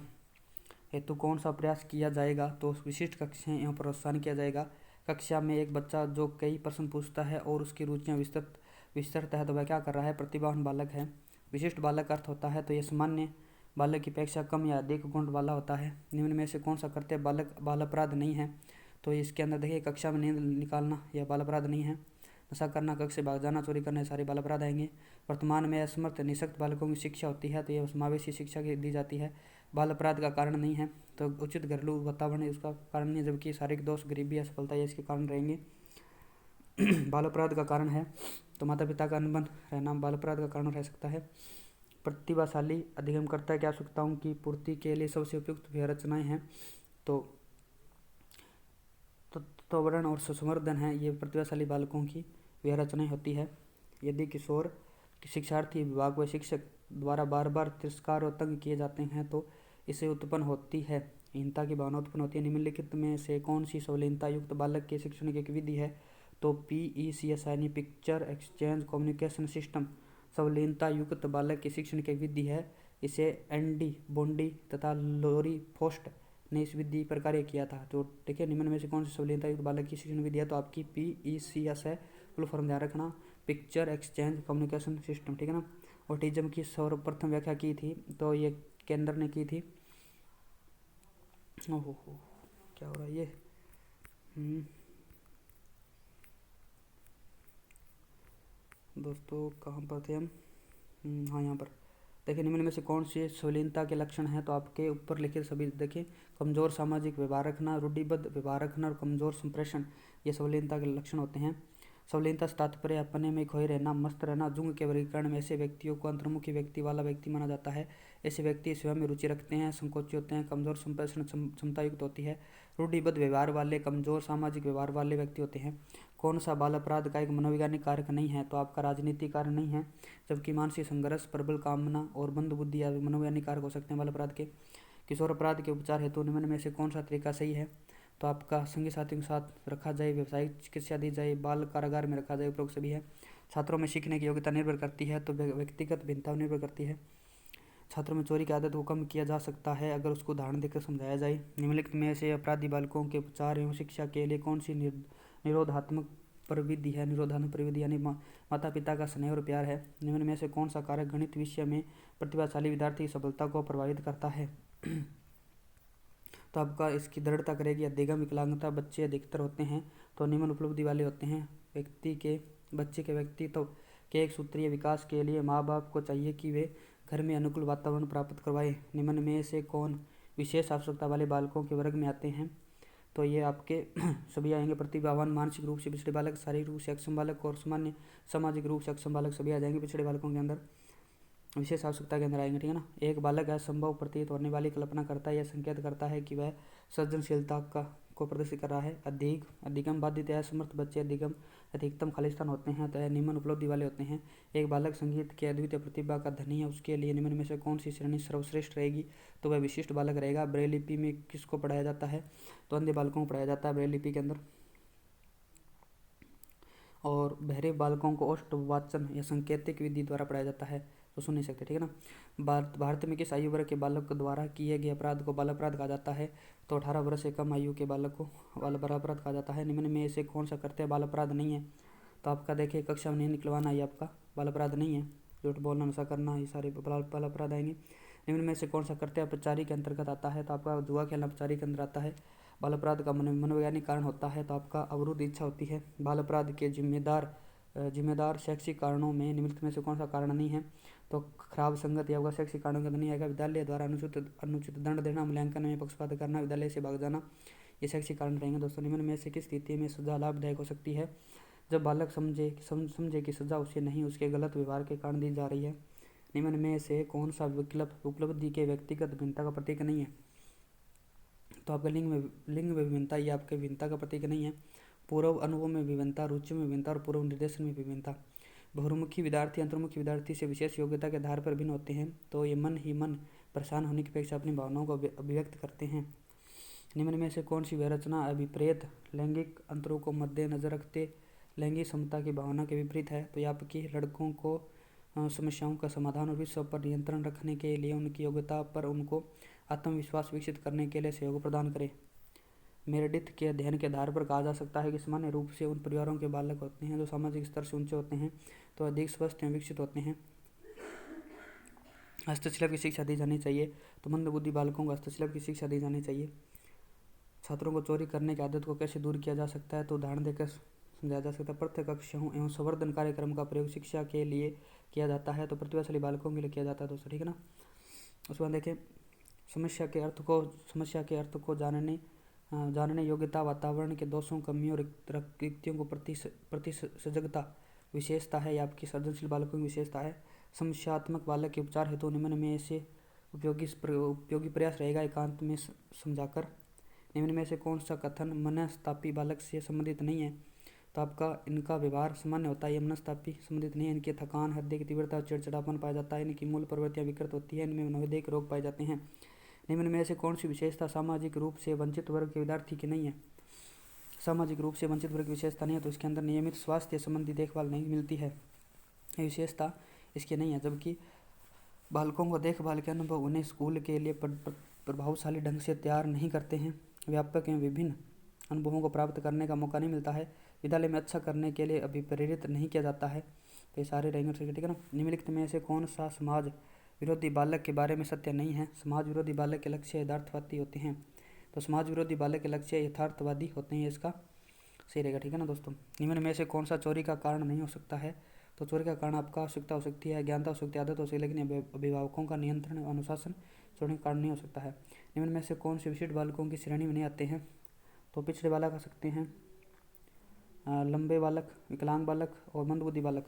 हेतु कौन सा प्रयास किया जाएगा? तो विशिष्ट कक्षाएं एवं प्रोत्साहन किया जाएगा। कक्षा में एक बच्चा जो कई प्रश्न पूछता है और उसकी रुचियां विस्तृत है, तो वह क्या कर रहा है? प्रतिभावान बालक है। विशिष्ट बालक अर्थ होता है, तो यह सामान्य बालक की अपेक्षा कम या अधिक गुण वाला होता है। निम्न में से कौन सा कर्तव्य बाल अपराध नहीं है? तो इसके अंदर देखिए, कक्षा में नींद निकालना यह बाल अपराध नहीं है। नशा करना, कक्ष से भाग जाना, चोरी करना, ये सारे बाल अपराध आएंगे। वर्तमान में असमर्थ निःशक्त बालकों की शिक्षा होती है तो ये समावेशी शिक्षा की दी जाती है, बाल अपराध का कारण नहीं है। तो उचित घरेलू वातावरण इसका कारण नहीं है, जबकि शारीरिक दोष, गरीबी, असफलता ये इसके कारण रहेंगे। बाल अपराध का कारण है तो माता पिता का अनबन रहना बाल अपराध का कारण रह सकता है। प्रतिभाशाली अधिगमकर्ता की आवश्यकताओं की पूर्ति के लिए सबसे उपयुक्त रचनाएं हैं तो तत्वरण और संवर्धन है, ये प्रतिभाशाली बालकों की वह रचनाएं होती है। यदि किशोर शिक्षार्थी विभाग व शिक्षक द्वारा बार बार तिरस्कार और तंग किए जाते हैं तो इसे उत्पन्न होती है हीनता की भावना उत्पन्न होती है। निम्नलिखित में से कौन सी संलग्नता युक्त बालक के शिक्षण की एक विधि है? तो PECS यानी पिक्चर एक्सचेंज कम्युनिकेशन सिस्टम संलग्नता युक्त बालक के शिक्षण की एक विधि है। इसे एंडी बोंडी तथा लोरी फोस्ट ने इस विधि पर कार्य किया था। तो देखिए निम्न में से कौन सी संलग्नता युक्त बालक की शिक्षण विधि है? तो आपकी PECS है, फुल फॉर्म ध्यान रखना, पिक्चर एक्सचेंज कम्युनिकेशन सिस्टम, ठीक है ना। ऑटिज्म की सर्वप्रथम व्याख्या की थी तो ये केंद्र ने की थी। ओहो क्या हो रहा है ये? दोस्तों कहाँ पर थे हम? हाँ यहाँ पर देखिए निम्न में से कौन सी संलग्नता के लक्षण हैं? तो आपके ऊपर लिखित सभी देखिए, कमजोर सामाजिक व्यवहार रखना, रूढ़िबद्ध व्यवहार रखना और कमजोर संप्रेषण, ये संलग्नता के लक्षण होते हैं। संलग्नता से तात्पर्य अपने में खोए रहना, मस्त रहना। जुंग के वर्गीकरण में ऐसे व्यक्तियों को अंतर्मुखी व्यक्ति वाला व्यक्ति माना जाता है। ऐसे व्यक्ति स्वयं में रुचि रखते हैं, संकोची होते हैं, कमजोर संप्रेषण क्षमता युक्त होती है, रूढ़िबद्ध व्यवहार वाले, कमजोर सामाजिक व्यवहार वाले व्यक्ति होते हैं। कौन सा बाल अपराध का एक मनोवैज्ञानिक कारक नहीं है? तो आपका राजनीतिक कारण नहीं है, जबकि मानसिक संघर्ष, प्रबल कामना और मंद बुद्धि या मनोवैज्ञानिक कारक हो सकते हैं बाल अपराध के। किशोर अपराध के उपचार हेतु निम्न में से कौन सा तरीका सही है? तो आपका संगी साथियों के साथ रखा जाए, व्यावसायिक चिकित्सा दी जाए, बाल कारागार में रखा जाए, उपरोक्त सभी है। छात्रों में सीखने की योग्यता निर्भर करती है तो व्यक्तिगत भिन्नता निर्भर करती है। छात्रों में चोरी की आदत को कम किया जा सकता है अगर उसको उदाहरण देकर समझाया जाए। निम्नलिखित में से अपराधी बालकों के उपचार एवं शिक्षा के लिए कौन सी निरोधात्मक प्रविधि है? निरोधात्मक प्रविधि यानी माता पिता का स्नेह और प्यार है। निम्न में से कौन सा कारक गणित विषय में प्रतिभाशाली विद्यार्थी की सफलता को प्रभावित करता है? तो आपका इसकी दृढ़ता करेगी अधिगम विकलांगता बच्चे अधिकतर होते हैं तो निम्न उपलब्धि वाले होते हैं। बच्चे के व्यक्तित्व के एक सूत्रीय विकास के लिए माँ बाप को चाहिए कि वे घर में अनुकूल वातावरण प्राप्त करवाएं। निम्न में से कौन विशेष आवश्यकता वाले बालकों के वर्ग में आते हैं? तो ये आपके सभी आएंगे। प्रतिभावान, मानसिक रूप से पिछड़े बालक, शारीरिक रूप से अक्षम बालक और सामान्य सामाजिक रूप से अक्षम बालक सभी आ जाएंगे पिछड़े बालकों के अंदर, विशेष आवश्यकता के अंदर आएंगे, ठीक है ना। एक बालक असंभव प्रतीत होने वाली कल्पना करता है, यह संकेत करता है कि वह सृजनशीलता को प्रदर्शित कर रहा है। अधिगम बाधित या असमर्थ बच्चे अधिकतम खालिस्तान होते हैं तो यह निम्न उपलब्धि वाले होते हैं। एक बालक संगीत की अद्वितीय प्रतिभा का धनी है, उसके लिए निम्न में से कौन सी श्रेणी सर्वश्रेष्ठ रहेगी? तो वह विशिष्ट बालक रहेगा। ब्रेल लिपि में किसको पढ़ाया जाता है? तो अंधे बालकों को पढ़ाया जाता है ब्रेल लिपि के अंदर। और बहरे बालकों को औष्ठवाचन या सांकेतिक विधि द्वारा पढ़ाया जाता है, तो सुन नहीं सकते, ठीक है ना। भारत में किस आयु वर्ग के बालक द्वारा किए गए अपराध को बाल अपराध कहा जाता है? तो 18 वर्ष से कम आयु के बालक को बाल अपराध कहा जाता है। निम्न में से कौन सा कर्तव्य बाल अपराध नहीं है? तो आपका देखिए कक्षा में नहीं निकलवाना, ये आपका बाल अपराध नहीं है। झूठ बोलना, नशा करना, ये सारे बाल अपराध आएंगे। निम्न में से कौन सा कर्तव्य अपचारी के अंतर्गत आता है? तो आपका जुआ खेलना अपचारी के अंदर आता है। बाल अपराध का मनोवैज्ञानिक कारण होता है तो आपका अवरुद्ध इच्छा होती है। बाल अपराध के जिम्मेदार शैक्षिक कारणों में निम्नलिखित में से कौन सा कारण नहीं है? तो खराब संगत या शैक्षिक कारणों का नहीं आएगा। विद्यालय द्वारा अनुचित दंड देना, मूल्यांकन में पक्षपात करना, विद्यालय से भाग जाना, ये शैक्षिक कारण रहेंगे। दोस्तों निम्न में से किस स्थिति में सजा लाभदायक हो सकती है? जब बालक समझे कि सजा उसे नहीं उसके गलत व्यवहार के कारण दी जा रही है। निम्न में से कौन सा विकल्प उपलब्धि के व्यक्तिगत भिन्नता का प्रतीक नहीं है? तो आपका लिंग में विभिन्नता, ये आपके भिन्नता का प्रतीक नहीं है। पूर्व अनुभव में विभिन्नता, रुचि में विभिन्नता और पूर्व निर्देशन में विभिन्नता। बहुमुखी विद्यार्थी अंतर्मुखी विद्यार्थी से विशेष योग्यता के आधार पर भिन्न होते हैं तो ये मन ही मन परेशान होने की अपेक्षा अपनी भावनाओं को अभिव्यक्त करते हैं। निम्न में से कौन सी व्यरचना अभिप्रेत लैंगिक अंतरों को मद्देनजर रखते लैंगिक समता की भावना के विपरीत है? तो आपकी लड़कों को समस्याओं का समाधान और विश्व पर नियंत्रण रखने के लिए उनकी योग्यता पर उनको आत्मविश्वास विकसित करने के लिए सहयोग प्रदान करें। मेरेडिथ के अध्ययन के आधार पर कहा जा सकता है कि सामान्य रूप से उन परिवारों के बालक होते हैं जो सामाजिक स्तर से ऊंचे होते हैं तो अधिक स्वस्थ एवं विकसित होते हैं। हस्तशिल्प की शिक्षा दी जानी चाहिए तो मंदबुद्धि बालकों को हस्तशिल्प की शिक्षा दी जानी चाहिए। छात्रों को चोरी करने की आदत को कैसे दूर किया जा सकता है? तो उदाहरण देकर समझाया जा सकता है। प्रत्येक कक्षाओं एवं संवर्धन कार्यक्रम का प्रयोग शिक्षा के लिए किया जाता है, तो प्रतिभाशाली बालकों के लिए किया जाता है दोस्तों, ठीक है ना। उसके बाद देखें समस्या के अर्थ को जानने योग्यता, वातावरण के दोषों, कमियों, रिक्तियों को प्रति सजगता विशेषता है। या आपकी सृजनशील बालकों की विशेषता है। समस्यात्मक बालक के उपचार हेतु निम्न में से उपयोगी प्रयास रहेगा। एकांत में समझाकर निम्न में से कौन सा कथन मनस्तापी बालक से संबंधित नहीं है, तो आपका इनका व्यवहार सामान्य होता है, ये मनस्तापी संबंधित नहीं है। इनकी थकान, हृदय की तीव्रता, चिड़चिड़ापन पाया जाता है। इनकी मूल प्रवृत्तियां विकृत होती है। इनमें मनोवैज्ञानिक रोग पाए जाते हैं। निम्न में से कौन सी विशेषता सामाजिक रूप से वंचित वर्ग के विद्यार्थी की नहीं है? सामाजिक रूप से वंचित वर्ग की विशेषता नहीं है, तो इसके अंदर नियमित स्वास्थ्य संबंधी देखभाल नहीं मिलती है, ये विशेषता इसकी नहीं है। जबकि बालकों को देखभाल के अनुभव उन्हें स्कूल के लिए प्रभावशाली ढंग से तैयार नहीं करते हैं। व्यापक एवं विभिन्न अनुभवों को प्राप्त करने का मौका नहीं मिलता है। विद्यालय में अच्छा करने के लिए अभिप्रेरित नहीं किया जाता है, तो ये सारे रहेंगे, ठीक है ना। निम्नलिखित में से कौन सा समाज विरोधी बालक के बारे में सत्य नहीं है? समाज विरोधी बालक के लक्ष्य यथार्थवादी होते हैं, तो समाज विरोधी बालक के लक्ष्य यथार्थवादी होते हैं, इसका सही रहेगा, ठीक है ना दोस्तों। निम्न में से कौन सा चोरी का कारण नहीं हो सकता है? तो चोरी का कारण आपका आवश्यकता हो सकती है, ज्ञानता हो सकती है, आदत हो सकती है, लेकिन अभिभावकों का नियंत्रण अनुशासन चोरी का कारण नहीं हो सकता है। निम्न में से कौन से विशिष्ट बालकों की श्रेणी में नहीं आते हैं? तो पिछड़े बालक आ सकते हैं, लंबे बालक, विकलांग बालक और मंदबुद्धि बालक।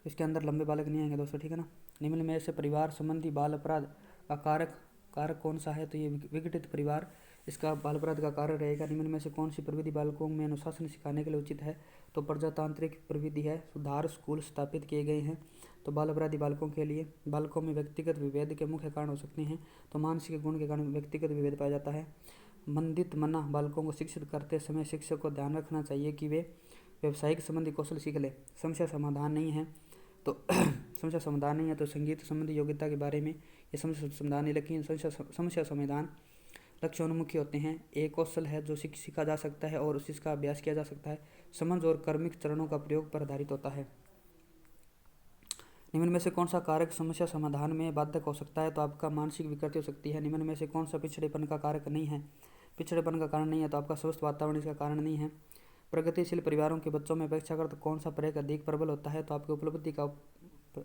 इसके अंदर लंबे बालक नहीं आएंगे दोस्तों, ठीक है ना। निम्न में से परिवार संबंधी बाल अपराध का कारक कौन सा है? तो ये विघटित परिवार इसका बाल अपराध का कारण रहेगा। निम्न में से कौन सी प्रविधि बालकों में अनुशासन सिखाने के लिए उचित है? तो प्रजातांत्रिक प्रविधि है। सुधार स्कूल स्थापित किए गए हैं, तो बाल अपराधी बालकों के लिए। बालकों में व्यक्तिगत विभेद के मुख्य कारण हो सकते हैं, तो मानसिक गुण के कारण व्यक्तिगत विभेद पाया जाता है। मंदित मना बालकों को शिक्षित करते समय शिक्षक को ध्यान रखना चाहिए कि वे व्यवसायिक संबंधी कौशल सीख ले। समस्या समाधान नहीं है, तो समस्या समाधान नहीं है, तो संगीत संबंधी योग्यता के बारे में ये समस्या समाधान नहीं, लेकिन समस्या समाधान लक्ष्योन्मुखी होते हैं। एक कौशल है जो सीखा जा सकता है और उसका अभ्यास किया जा सकता है। समझ और कर्मिक चरणों का प्रयोग पर आधारित होता है। निम्न में से कौन सा कारक समस्या समाधान में बाधक हो सकता है? तो आपका मानसिक विकृति हो सकती है। निम्न में से कौन सा पिछड़ेपन का कारक नहीं है? पिछड़ेपन का कारण नहीं है, तो आपका स्वस्थ वातावरण इसका कारण नहीं है। प्रगतिशील परिवारों के बच्चों में अपेक्षाकृत कौन सा प्रयोग अधिक प्रबल होता है? तो आपकी उपलब्धि का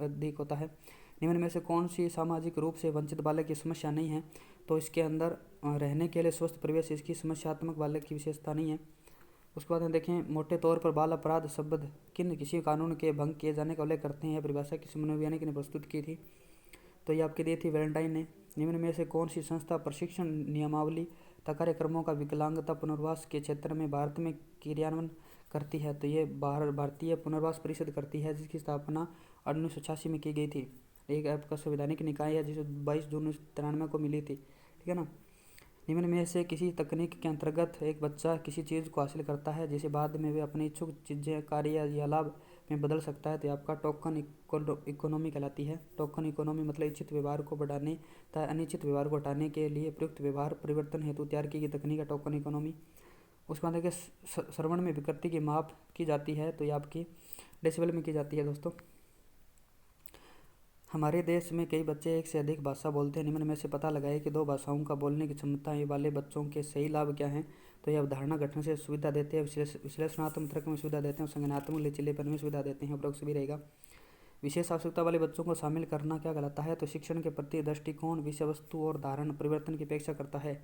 अधिक होता है। निम्न में से कौन सी सामाजिक रूप से वंचित बालक की समस्या नहीं है? तो इसके अंदर रहने के लिए स्वस्थ परिवेश इसकी समस्यात्मक बालक की विशेषता नहीं है। उसके बाद हम देखें, मोटे तौर पर बाल अपराध शब्द किसी कानून के भंग किए जाने का उल्लेख करते हैं। यह परिभाषा किसी मनोवैज्ञानिक ने प्रस्तुत की थी, तो ये आपकी दी थी वैलेंटाइन ने। निम्न में से कौन सी संस्था प्रशिक्षण नियमावली तथा कार्यक्रमों का विकलांगता पुनर्वास के क्षेत्र में भारत में क्रियान्वयन करती है? तो ये भारतीय पुनर्वास परिषद करती है, जिसकी स्थापना 1986 में की गई थी। एक आपका संवैधानिक निकाय है जिसे 22 जून 1993 को मिली थी, ठीक है ना। निम्न में से किसी तकनीक के अंतर्गत एक बच्चा किसी चीज़ को हासिल करता है जिसे बाद में वे अपनी इच्छुक चीज़ें, कार्य या लाभ में बदल सकता है, तो आपका टोकन इकोनॉमी कहलाती है। टोकन इकोनॉमी मतलब इच्छित व्यवहार को बढ़ाने तथा अनिश्चित व्यवहार को हटाने के लिए प्रयुक्त व्यवहार परिवर्तन हेतु तैयार की गई तकनीक है टोकन इकोनॉमी। उसके बाद देखिए, श्रवण में विकृति की माप की जाती है, तो ये आपकी डेसिबल में की जाती है दोस्तों। हमारे देश में कई बच्चे एक से अधिक भाषा बोलते हैं। निम्न में से पता लगाए कि 2 भाषाओं का बोलने की क्षमता वाले बच्चों के सही लाभ क्या हैं? तो ये अवधारणा गठन से सुविधा देते हैं, विश्लेषणात्मक तर्क में सुविधा देते हैं और संज्ञानात्मक लचीलेपन में सुविधा देते हैं। उपरोक्त सभी रहेगा। विशेष आवश्यकता वाले बच्चों को शामिल करना क्या कहलाता है? तो शिक्षण के प्रति दृष्टिकोण, विषय वस्तु और धारण परिवर्तन की अपेक्षा करता है।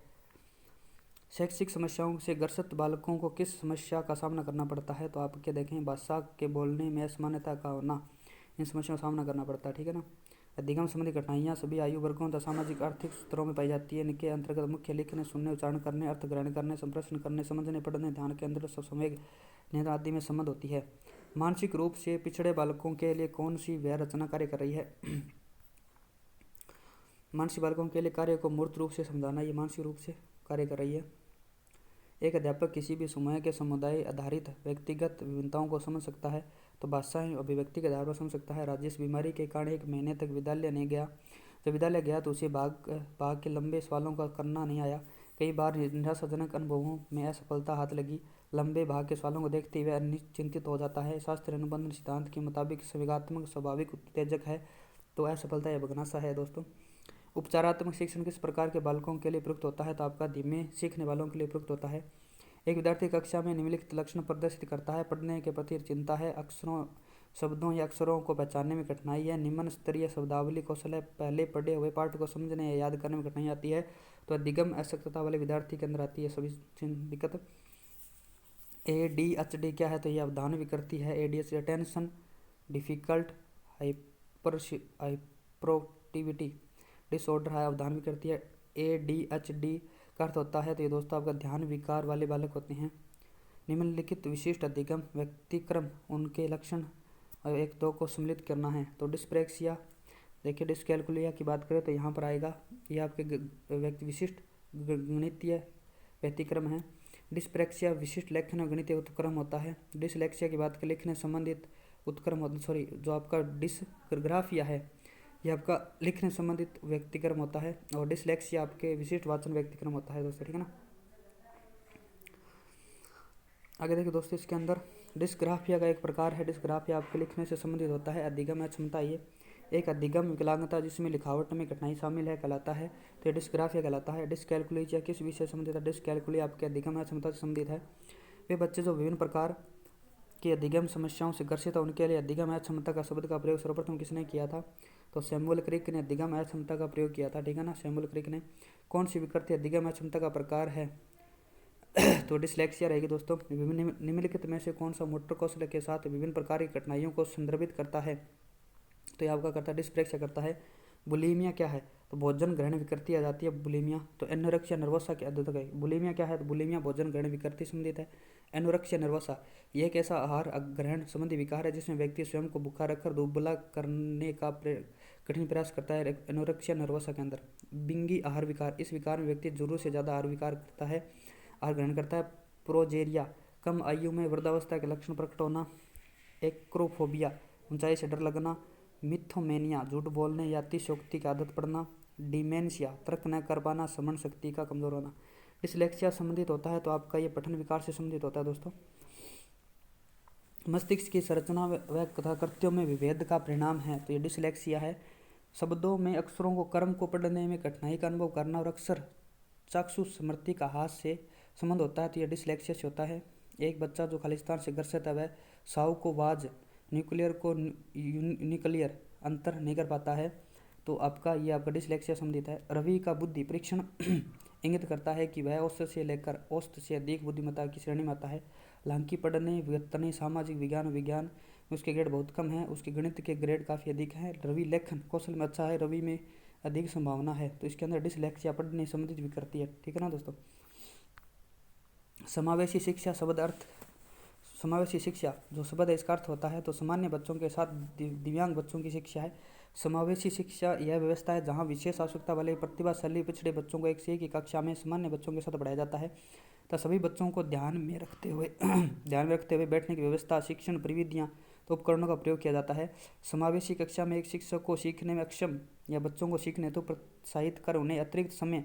शैक्षिक समस्याओं से ग्रसित बालकों को किस समस्या का सामना करना पड़ता है? तो आपके देखें, भाषा के बोलने में असमानता का होना, इन समस्याओं का सामना करना पड़ता है, ठीक है ना। अधिगम संबंधी कठिनाइयाँ सभी आयु वर्गों तथा सामाजिक आर्थिक स्तरों में पाई जाती है। इनके अंतर्गत मुख्य लिखने, सुनने, उच्चारण करने, अर्थ ग्रहण करने, संप्रेषण करने, समझने, पढ़ने, ध्यान केंद्र, संवेग नियंत्रण आदि में संबंध होती है। मानसिक रूप से पिछड़े बालकों के लिए कौन सी व्यय रचना कार्य कर रही है? मानसिक बालकों के लिए कार्य को मूर्त रूप से समझाना, ये मानसिक रूप से कार्य कर रही है। एक अध्यापक किसी भी समय के समुदाय आधारित व्यक्तिगत विभिन्नताओं को समझ सकता है, तो भाषाएं अभिव्यक्ति के आधार पर समझ सकता है। राजेश बीमारी के कारण 1 महीने तक विद्यालय नहीं गया। जब विद्यालय गया तो उसे भाग के लंबे सवालों का करना नहीं आया। कई बार निराशाजनक अनुभवों में असफलता हाथ लगी। लंबे भाग के सवालों को देखते हुए चिंतित हो जाता है। शास्त्रीय अनुबंध सिद्धांत के मुताबिक संवेगात्मक स्वाभाविक उत्तेजक है, तो असफलता या बगनासा है दोस्तों। उपचारात्मक शिक्षण किस प्रकार के बालकों के लिए प्रयुक्त होता है? तो आपका धीमे सीखने वालों के लिए प्रयुक्त होता है। एक विद्यार्थी कक्षा में निम्नलिखित लक्षण प्रदर्शित करता है: पढ़ने के प्रति चिंता है, अक्षरों शब्दों या अक्षरों को पहचानने में कठिनाई है, निम्न स्तरीय शब्दावली कौशल है, पहले पढ़े हुए पाठ को समझने या याद करने में कठिनाई आती है। तो अधिगम अशक्तता वाले विद्यार्थी के अंदर आती है सभी दिक्कत। ADHD क्या है? तो ये अवधान विकृति है। ADHD attention difficult hyperactivity disorder है, अवधान विकृति है। ADHD का अर्थ होता है, तो ये दोस्तों आपका ध्यान विकार वाले बालक होते हैं। निम्नलिखित विशिष्ट अधिगम व्यक्तिक्रम उनके लक्षण और 1-2 को सम्मिलित करना है। तो डिस्प्रैक्सिया, देखिए डिस्कैलकुलिया की बात करें तो यहाँ पर आएगा, ये आपके व्यक्ति विशिष्ट गणितीय व्यतिक्रम है। डिस्प्रैक्सिया विशिष्ट लेखन और गणितीय उत्क्रम होता है। डिसलेक्सिया की बात करें लिखने संबंधित उत्क्रम जो आपका डिसग्राफिया है यह आपका लिखने संबंधित व्यक्तिक्रम होता है, और डिसलेक्सिया आपके विशिष्ट वाचन व्यक्तिक्रम होता है दोस्तों, ठीक है ना। आगे देखिए दोस्तों, इसके अंदर डिस्ग्राफिया का एक प्रकार है। डिस्ग्राफिया आपके लिखने से संबंधित होता है। अधिगम या क्षमता, ये एक अधिगम विकलांगता जिसमें लिखावट में कठिनाई शामिल है कहलाता है, तो डिस्ग्राफिया कहलाता है। डिस्कैलकुलिया किस विषय से संबंधित है? डिस्कैलकुलिया आपके अधिगम या क्षमता से संबंधित है। वे बच्चे जो विभिन्न प्रकार की अधिगम समस्याओं से ग्रसित है उनके लिए अधिगम या क्षमता का शब्द का प्रयोग सर्वप्रथम किसने किया था? तो सैमुअल क्रिक ने अधिगम या क्षमता का प्रयोग किया था, ठीक है ना, सैमुअल क्रिक ने। कौन सी विकृति अधिगम या क्षमता का प्रकार है? तो डिसलेक्सिया रहेगी दोस्तों। निम्नलिखित में से कौन सा मोटर कौशल के साथ विभिन्न प्रकार की कठिनाइयों को संदर्भित करता है? तो ये आपका करता है डिस्प्रैक्सिया करता है। बुलीमिया क्या है? तो भोजन ग्रहण विकृति आ जाती है बुलीमिया। तो एनोरेक्सिया नर्वोसा क्या है? बुलीमिया क्या है? तो बुलीमिया भोजन ग्रहण विकृति संबंधित है। एनोरेक्सिया नर्वोसा ये एक ऐसा आहार ग्रहण संबंधी विकार है जिसमें व्यक्ति स्वयं को भूखा रखकर दुबला करने का कठिन प्रयास करता है। एनोरेक्सिया नर्वोसा के अंदर बिंगी आहार विकार, इस विकार में व्यक्ति जरूरत से ज़्यादा आहार विकार करता है, आहार ग्रहण करता है। प्रोजेरिया कम आयु में वृद्धावस्था के लक्षण प्रकट होना। एक्रोफोबिया ऊंचाई से डर लगना। मिथोमेनिया झूठ बोलने या अतिशयोक्ति की आदत पड़ना। डिमेंशिया तर्क न कर पाना, स्मरण शक्ति का कमजोर होना। डिसलेक्सिया संबंधित होता है तो आपका ये पठन विकार से संबंधित होता है दोस्तों। मस्तिष्क की संरचना व कृत्यों में विभेद का परिणाम है, तो ये डिसलेक्सिया है। शब्दों में अक्षरों को क्रम को पढ़ने में कठिनाई का अनुभव करना और अक्सर चाक्षु स्मृति का हाथ से संबंध होता है, तो यह डिसलेक्सिया से होता है। एक बच्चा जो खालिस्तान से ग्रसित है वह साउ को वाज न्यूक्लियर को न्यूक्लियर अंतर नहीं कर पाता है, तो आपका ये आपका डिसलेक्सिया संबंधित है। रवि का बुद्धि परीक्षण इंगित करता है कि वह औसत से लेकर औसत से अधिक बुद्धिमत्ता की श्रेणी में आता है। हालांकि पढ़ने वित्तने सामाजिक विज्ञान में उसके ग्रेड बहुत कम है, उसके गणित के ग्रेड काफ़ी अधिक हैं। रवि लेखन कौशल में अच्छा है, रवि में अधिक संभावना है, तो इसके अंदर डिसलेक्सिया पढ़ने संबंधित विकृति है, ठीक है ना दोस्तों। समावेशी शिक्षा शब्द अर्थ। समावेशी शिक्षा जो शब्द है इसका अर्थ होता है तो सामान्य बच्चों के साथ दिव्यांग बच्चों की शिक्षा है। समावेशी शिक्षा यह व्यवस्था है जहां विशेष आवश्यकता वाले प्रतिभाशाली पिछड़े बच्चों को एक से एक ही कक्षा में सामान्य बच्चों के साथ पढ़ाया जाता है, तो सभी बच्चों को ध्यान में रखते हुए बैठने की व्यवस्था, शिक्षण प्रविधियाँ तो उपकरणों का प्रयोग किया जाता है। समावेशी कक्षा में एक शिक्षक को सीखने में अक्षम या बच्चों को सीखने तो प्रोत्साहित कर उन्हें अतिरिक्त समय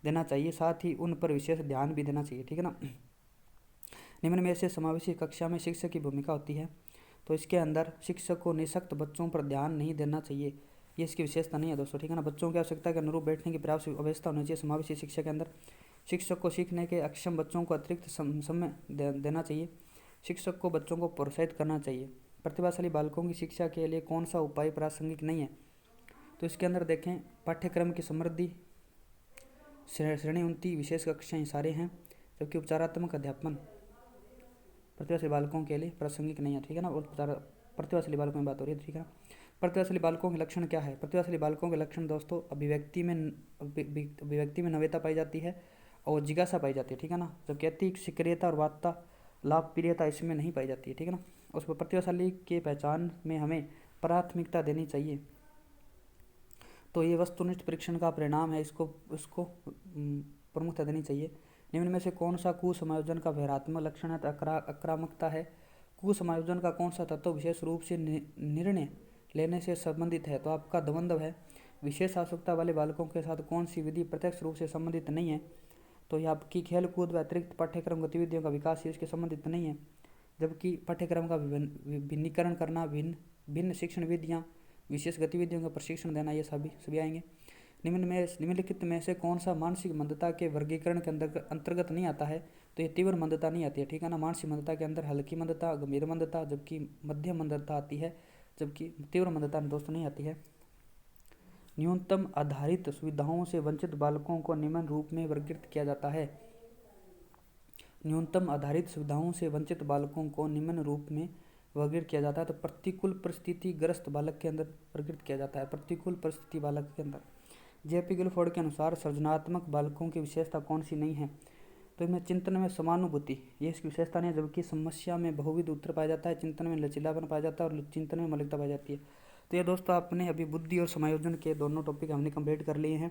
देना चाहिए, साथ ही उन पर विशेष ध्यान भी देना चाहिए, ठीक है ना। निम्न में से समावेशी कक्षा में शिक्षक की भूमिका होती है, तो इसके अंदर शिक्षक को निःशक्त बच्चों पर ध्यान नहीं देना चाहिए, ये इसकी विशेषता नहीं है दोस्तों, ठीक है ना। बच्चों की आवश्यकता के अनुरूप बैठने की पर्याप्त व्यवस्था होनी चाहिए समावेशी शिक्षा के अंदर। शिक्षक को सीखने के अक्षम बच्चों को अतिरिक्त समय देना चाहिए। शिक्षक को बच्चों को प्रोत्साहित करना चाहिए। प्रतिभाशाली बालकों की शिक्षा के लिए कौन सा उपाय प्रासंगिक नहीं है? तो इसके अंदर देखें पाठ्यक्रम की समृद्धि, श्रेणी उन्नति, विशेष कक्षाएं सारे हैं, जबकि उपचारात्मक अध्यापन प्रतिभाशाली बालकों के लिए प्रासंगिक नहीं है, ठीक है ना। और प्रतिभाशाली बालकों की बात हो रही है, ठीक है ना। प्रतिभाशाली बालकों के लक्षण क्या है? प्रतिभाशाली बालकों के लक्षण दोस्तों अभिव्यक्ति में नवीनता पाई जाती है और जिज्ञासा पाई जाती है, ठीक है ना। जबकि अति सक्रियता और वार्तालापप्रियता इसमें नहीं पाई जाती है, ठीक है ना। उस पर प्रतिभाशाली के पहचान में हमें प्राथमिकता देनी चाहिए, तो ये वस्तुनिष्ठ परीक्षण का परिणाम है, इसको प्रमुखता देनी चाहिए। निम्न में से कौन सा कुसमायोजन का व्यवहारात्मक लक्षण है? तो आक्रामकता है। कुसमायोजन का कौन सा तत्व विशेष रूप से निर्णय लेने से संबंधित है? तो आपका द्वंद्व है। विशेष आवश्यकता वाले बालकों के साथ कौन सी विधि प्रत्यक्ष रूप से संबंधित नहीं है? तो ये आपकी खेल कूद व अतिरिक्त पाठ्यक्रम गतिविधियों का विकास इसके संबंधित नहीं है, जबकि पाठ्यक्रम का विभिन्नीकरण करना, भिन्न शिक्षण विधियाँ, विशेष गतिविधियों का प्रशिक्षण देना, ये सभी आएंगे। निम्नलिखित में से कौन सा मानसिक मंदता के वर्गीकरण के अंतर्गत नहीं आता है? तो ये तीव्र मंदता नहीं आती है, ठीक है ना। मानसिक मंदता के अंदर हल्की मंदता, गंभीर मंदता, जबकि मध्यम मंदता आती है, जबकि तीव्र मंदता दोस्तों नहीं आती है। न्यूनतम आधारित सुविधाओं से वंचित बालकों को निम्न रूप में वर्गीकृत किया जाता है। न्यूनतम आधारित सुविधाओं से वंचित बालकों को निम्न रूप में वर्गीकृत किया जाता है। तो प्रतिकूल परिस्थिति ग्रस्त बालक के अंदर वर्गीकृत किया जाता है, प्रतिकूल परिस्थिति बालक के अंदर। जेपी गिलफोर्ड के अनुसार सृजनात्मक बालकों की विशेषता कौन सी नहीं है? तो इनमें चिंतन में समानुभूति, ये इसकी विशेषता नहीं है, जबकि समस्या में बहुविध उत्तर पाया जाता है, चिंतन में लचीलापन पाया जाता है और चिंतन में मौलिकता पाई जाती है। तो ये दोस्तों आपने अभी बुद्धि और समायोजन के दोनों टॉपिक हमने कंप्लीट कर लिए हैं।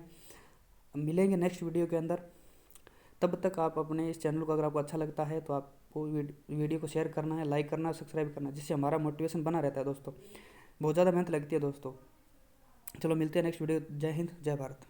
मिलेंगे नेक्स्ट वीडियो के अंदर। तब तक आप अपने इस चैनल को, अगर आपको अच्छा लगता है तो आपको वीडियो को शेयर करना है, लाइक करना है, सब्सक्राइब करना है, जिससे हमारा मोटिवेशन बना रहता है दोस्तों। बहुत ज़्यादा मेहनत लगती है दोस्तों। चलो मिलते हैं नेक्स्ट वीडियो। जय हिंद, जय भारत।